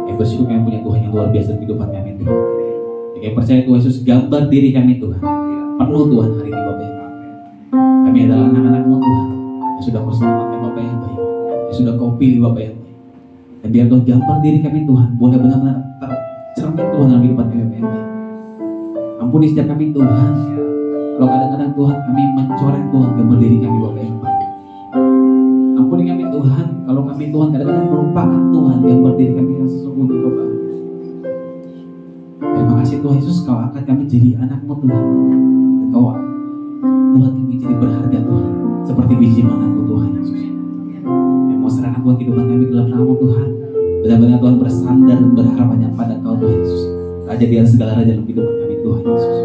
Yang bersyukur kami punya Tuhan yang luar biasa di kehidupan kami Tuhan. Yang percaya Tuhan Yesus gambar diri kami Tuhan. Penuh Tuhan hari ini Bapak yang baik. Kami adalah anak-anak-Mu Tuhan yang sudah Kau selamatkan Bapak yang baik, yang sudah Kau pilih Bapak yang baik. Dan biar Tuhan gambar diri kami Tuhan boleh benar-benar tercermin Tuhan dalam kehidupan kami Bapak yang baik. Ampuni setiap kami Tuhan, kalau kadang-kadang Tuhan kami mencoreng Tuhan gambar diri kami Bapak yang baik. Ampuni kami Tuhan, kalau kami Tuhan kadang-kadang melupakan Tuhan gambar diri kami yang sesungguhnya Bapak. Terima kasih Tuhan Yesus, Kau angkat kami jadi anak-Mu Tuhan. Dan Kau buat kami jadi berharga Tuhan, seperti biji mangga-Mu Tuhan Yesus. Kami mau serahkan Tuhan kehidupan kami dalam nama Tuhan. Benar-benar Tuhan bersandar dan berharap hanya pada Kau Tuhan Yesus, Raja di atas segala raja dalam kehidupan kami Tuhan Yesus.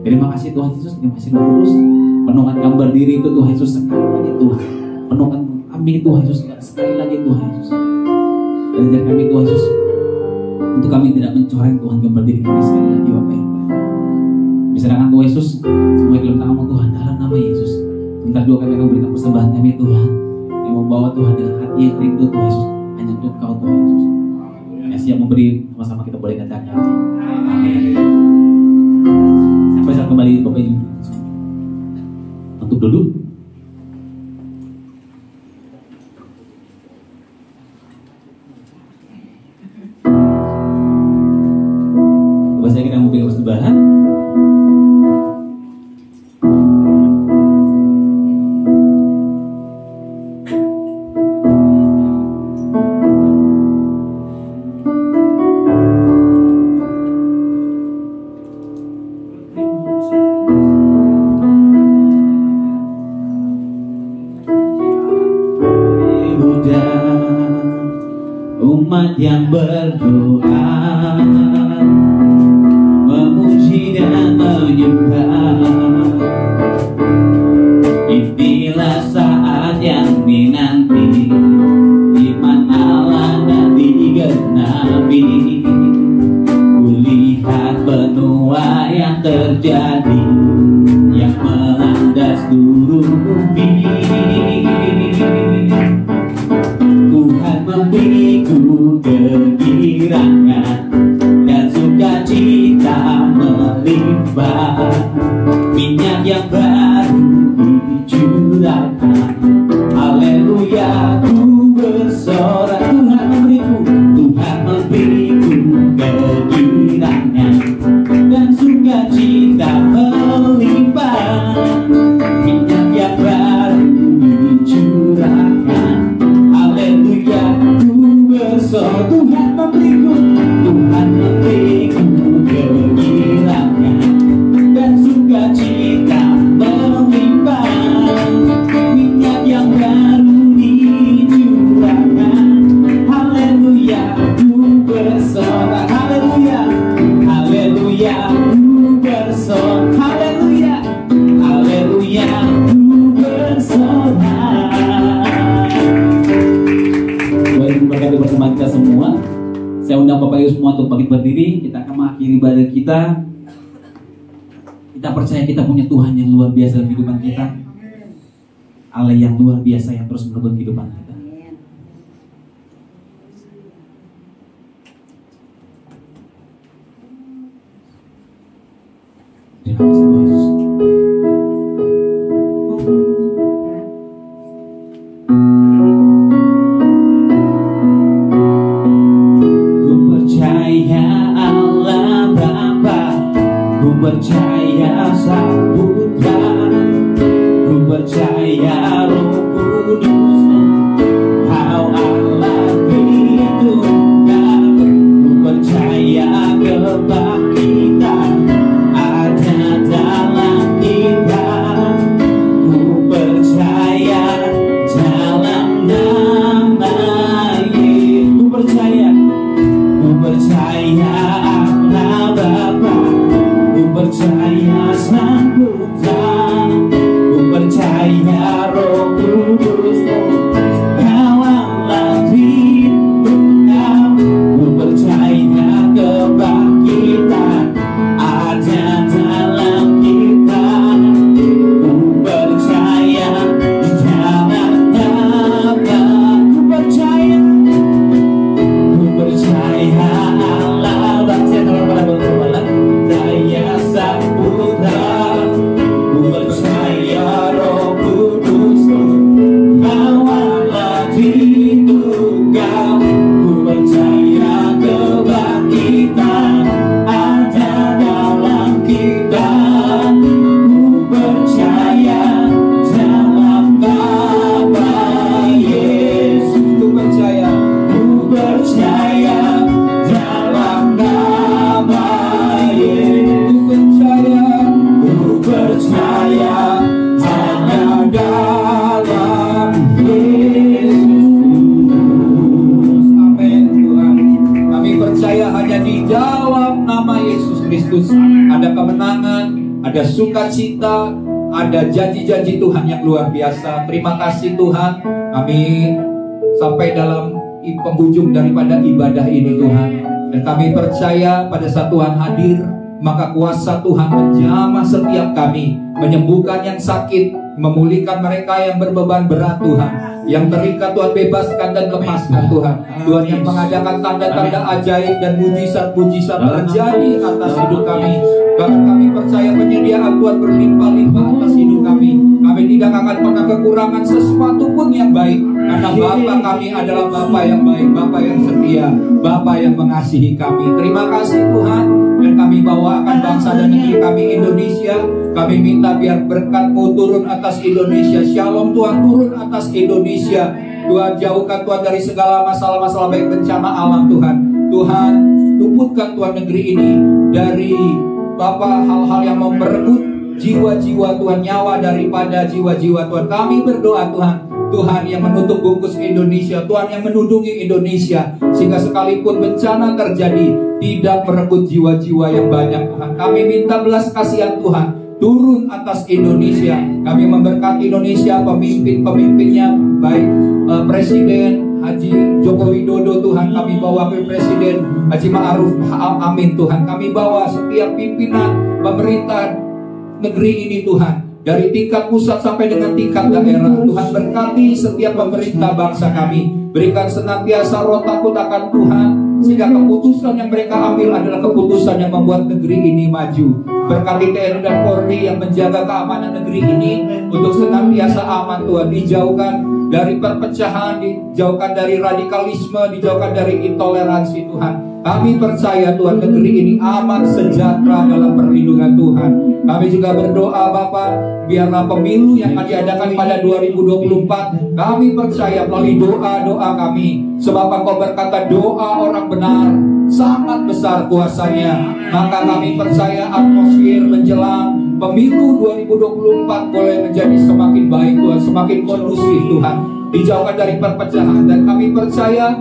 Terima kasih Tuhan Yesus, terima kasih Roh Kudus. Penuhkan gambar diri itu Tuhan Yesus sekali lagi Tuhan. Penuhkan kami Tuhan Yesus sekali lagi Tuhan Yesus. Dan ajar kami Tuhan Yesus untuk kami tidak mencoreng Tuhan gambar diri kami sekali lagi Bapak yang baik. Diserahkan Tuhan Yesus semua dalam nama Tuhan, dalam nama Yesus. Sebentar juga kami akan berikan persembahan kami Tuhan, yang membawa Tuhan dengan hati yang rindu Tuhan Yesus hanya untuk Kau Tuhan Yesus. Yang siap memberi, sama-sama kita boleh katakan amin. Sampai saat kembali Bapak Ibu untuk duduk. Saya kita mau berikan persembahan. Umat yang berdoa, memuji dan menyembah, inilah saat yang dinanti, iman Allah dan digenapi. Kulihat benua yang terjadi, yang melanda seluruh bumi. Tuhan memberiku kegirangan dan sukacita melimpah, minyak yang baru dicurahkan. Haleluya, ku bersorak. Tuhan memberiku kegirangan dan sukacita melimpah, minyak yang baru dicurahkan. Haleluya, ku bersorak. Tuhan memberiku kegirangan dan sukacita melimpah, minyak yang baru dicurahkan. Haleluya, ku bersorak. Haleluya, haleluya, ku bersorak. Haleluya, haleluya, ku bersorak. Berkati bersama kita semua. Saya undang Bapak Ibu semua untuk bangkit berdiri. Kita akan mengakhiri ibadah kita. Kita percaya kita punya Tuhan yang luar biasa dalam kehidupan kita. Allah yang luar biasa yang terus menuntun kehidupan kita. Terima kasih Tuhan Yesus. Ku percaya Allah Bapa, ku percaya Sang Putra, ku percaya Roh Kudus, Kau Allah Tritunggal. Ku percaya kebangkitan ada dalam kita. Ku percaya dalam nama Yesus. Ku percaya Allah Bapa, ku percaya Sang Putra, ku percaya Roh Kudus, Kau Allah Tritunggal. Ku percaya kebangkitan ada dalam kita. Ku percaya dalam nama. Ku percaya Allah Bapa, kalau pada berbuat percaya Sang Putra, ku percaya Roh Kudus, Kau Allah Tritunggal. Ku percaya kebangkitan ada dalam kita. Ku percaya dalam nama Yesus. Ku percaya dalam nama Yesus. Ku percaya hanya dalam Yesus. Amin Tuhan. Kami percaya hanya di dalam nama Yesus Kristus ada kemenangan, ada sukacita, ada janji-janji Tuhan yang luar biasa. Terima kasih Tuhan. Kami sampai dalam penghujung daripada ibadah ini Tuhan, dan kami percaya pada saat Tuhan hadir, maka kuasa Tuhan menjamah setiap kami, menyembuhkan yang sakit, memulihkan mereka yang berbeban berat Tuhan, yang terikat Tuhan bebaskan dan lepaskan Tuhan. Tuhan yang mengadakan tanda-tanda ajaib dan mujizat-mujizat terjadi atas hidup kami. Bahkan kami percaya penyediaan Tuhan berlimpah-limpah atas hidup kami. Kami tidak akan pernah kekurangan sesuatu pun yang baik, karena Bapa kami adalah Bapa yang baik, Bapa yang setia, Bapa yang mengasihi kami. Terima kasih Tuhan. Dan kami bawakan bangsa dan negeri kami Indonesia. Kami minta biar berkat-Mu turun atas Indonesia. Shalom Tuhan turun atas Indonesia. Tuhan jauhkan Tuhan dari segala masalah-masalah baik bencana alam Tuhan. Tuhan luputkan Tuhan negeri ini dari Bapa hal-hal yang merenggut jiwa-jiwa Tuhan, nyawa daripada jiwa-jiwa Tuhan. Kami berdoa Tuhan, Tuhan yang menutup bungkus Indonesia, Tuhan yang menudungi Indonesia, sehingga sekalipun bencana terjadi tidak merenggut jiwa-jiwa yang banyak Tuhan. Kami minta belas kasihan Tuhan turun atas Indonesia. Kami memberkati Indonesia, pemimpin-pemimpinnya, baik Presiden Haji Joko Widodo Tuhan, kami bawa ke Presiden Haji Ma'ruf Amin Tuhan. Kami bawa setiap pimpinan pemerintah negeri ini Tuhan, dari tingkat pusat sampai dengan tingkat daerah. Tuhan berkati setiap pemerintah bangsa kami, berikan senantiasa roh takut akan Tuhan, sehingga keputusan yang mereka ambil adalah keputusan yang membuat negeri ini maju. Berkati TNI dan Polri yang menjaga keamanan negeri ini untuk senantiasa aman Tuhan, dijauhkan dari perpecahan, dijauhkan dari radikalisme, dijauhkan dari intoleransi Tuhan. Kami percaya Tuhan negeri ini aman, sejahtera dalam perlindungan Tuhan. Kami juga berdoa Bapa, biarlah pemilu yang akan diadakan pada 2024, kami percaya melalui doa-doa kami, sebab Engkau berkata doa orang benar sangat besar kuasanya. Maka kami percaya atmosfer menjelang pemilu 2024 boleh menjadi semakin baik Tuhan, semakin kondusif Tuhan, dijauhkan dari perpecahan. Dan kami percaya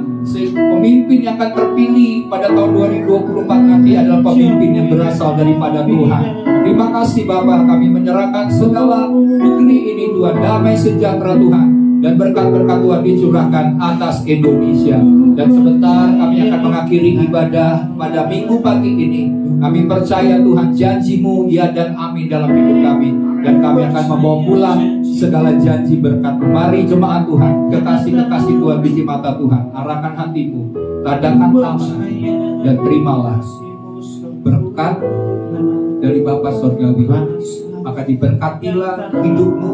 pemimpin yang akan terpilih pada tahun 2024 nanti adalah pemimpin yang berasal daripada Tuhan. Terima kasih Bapa, kami menyerahkan segala negeri ini Tuhan, damai sejahtera Tuhan, dan berkat-berkat Tuhan dicurahkan atas Indonesia. Dan sebentar kami akan mengakhiri ibadah pada minggu pagi ini. Kami percaya Tuhan janji-Mu ya dan amin dalam hidup kami, dan kami akan membawa pulang segala janji berkat. Mari jemaat Tuhan, kekasih-kekasih Tuhan, biji mata Tuhan, arahkan hatimu, tadakan tangan, dan terimalah berkat dari Bapa Surgawi. Maka diberkatilah hidupmu,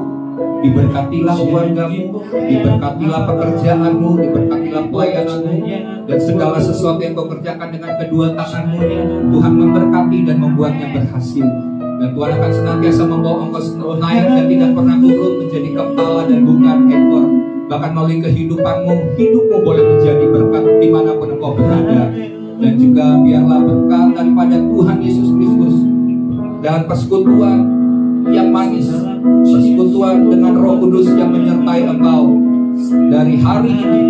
diberkatilah keluargamu, diberkatilah pekerjaanmu, diberkatilah pelayananmu, dan segala sesuatu yang kau kerjakan dengan kedua tanganmu. Tuhan memberkati dan membuatnya berhasil. Dan Tuhan akan senantiasa membawa engkau naik dan tidak pernah turun menjadi kepala dan bukan ekor. Bahkan melalui kehidupanmu, hidupmu boleh menjadi berkat dimanapun engkau berada. Dan juga biarlah berkat daripada Tuhan Yesus Kristus dan persekutuan yang manis, persekutuan dengan Roh Kudus yang menyertai engkau dari hari ini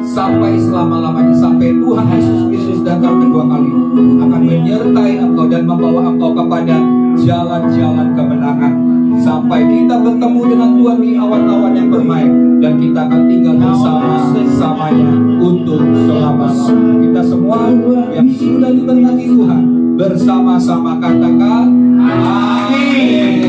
sampai selama-lamanya, sampai Tuhan Yesus Kristus datang kedua kali, akan menyertai engkau dan membawa engkau kepada jalan-jalan kemenangan sampai kita bertemu dengan Tuhan di awan-awan yang bermain, dan kita akan tinggal bersama-samanya untuk selama-lamanya. Kita semua yang sudah diberkati Tuhan bersama-sama katakan amin.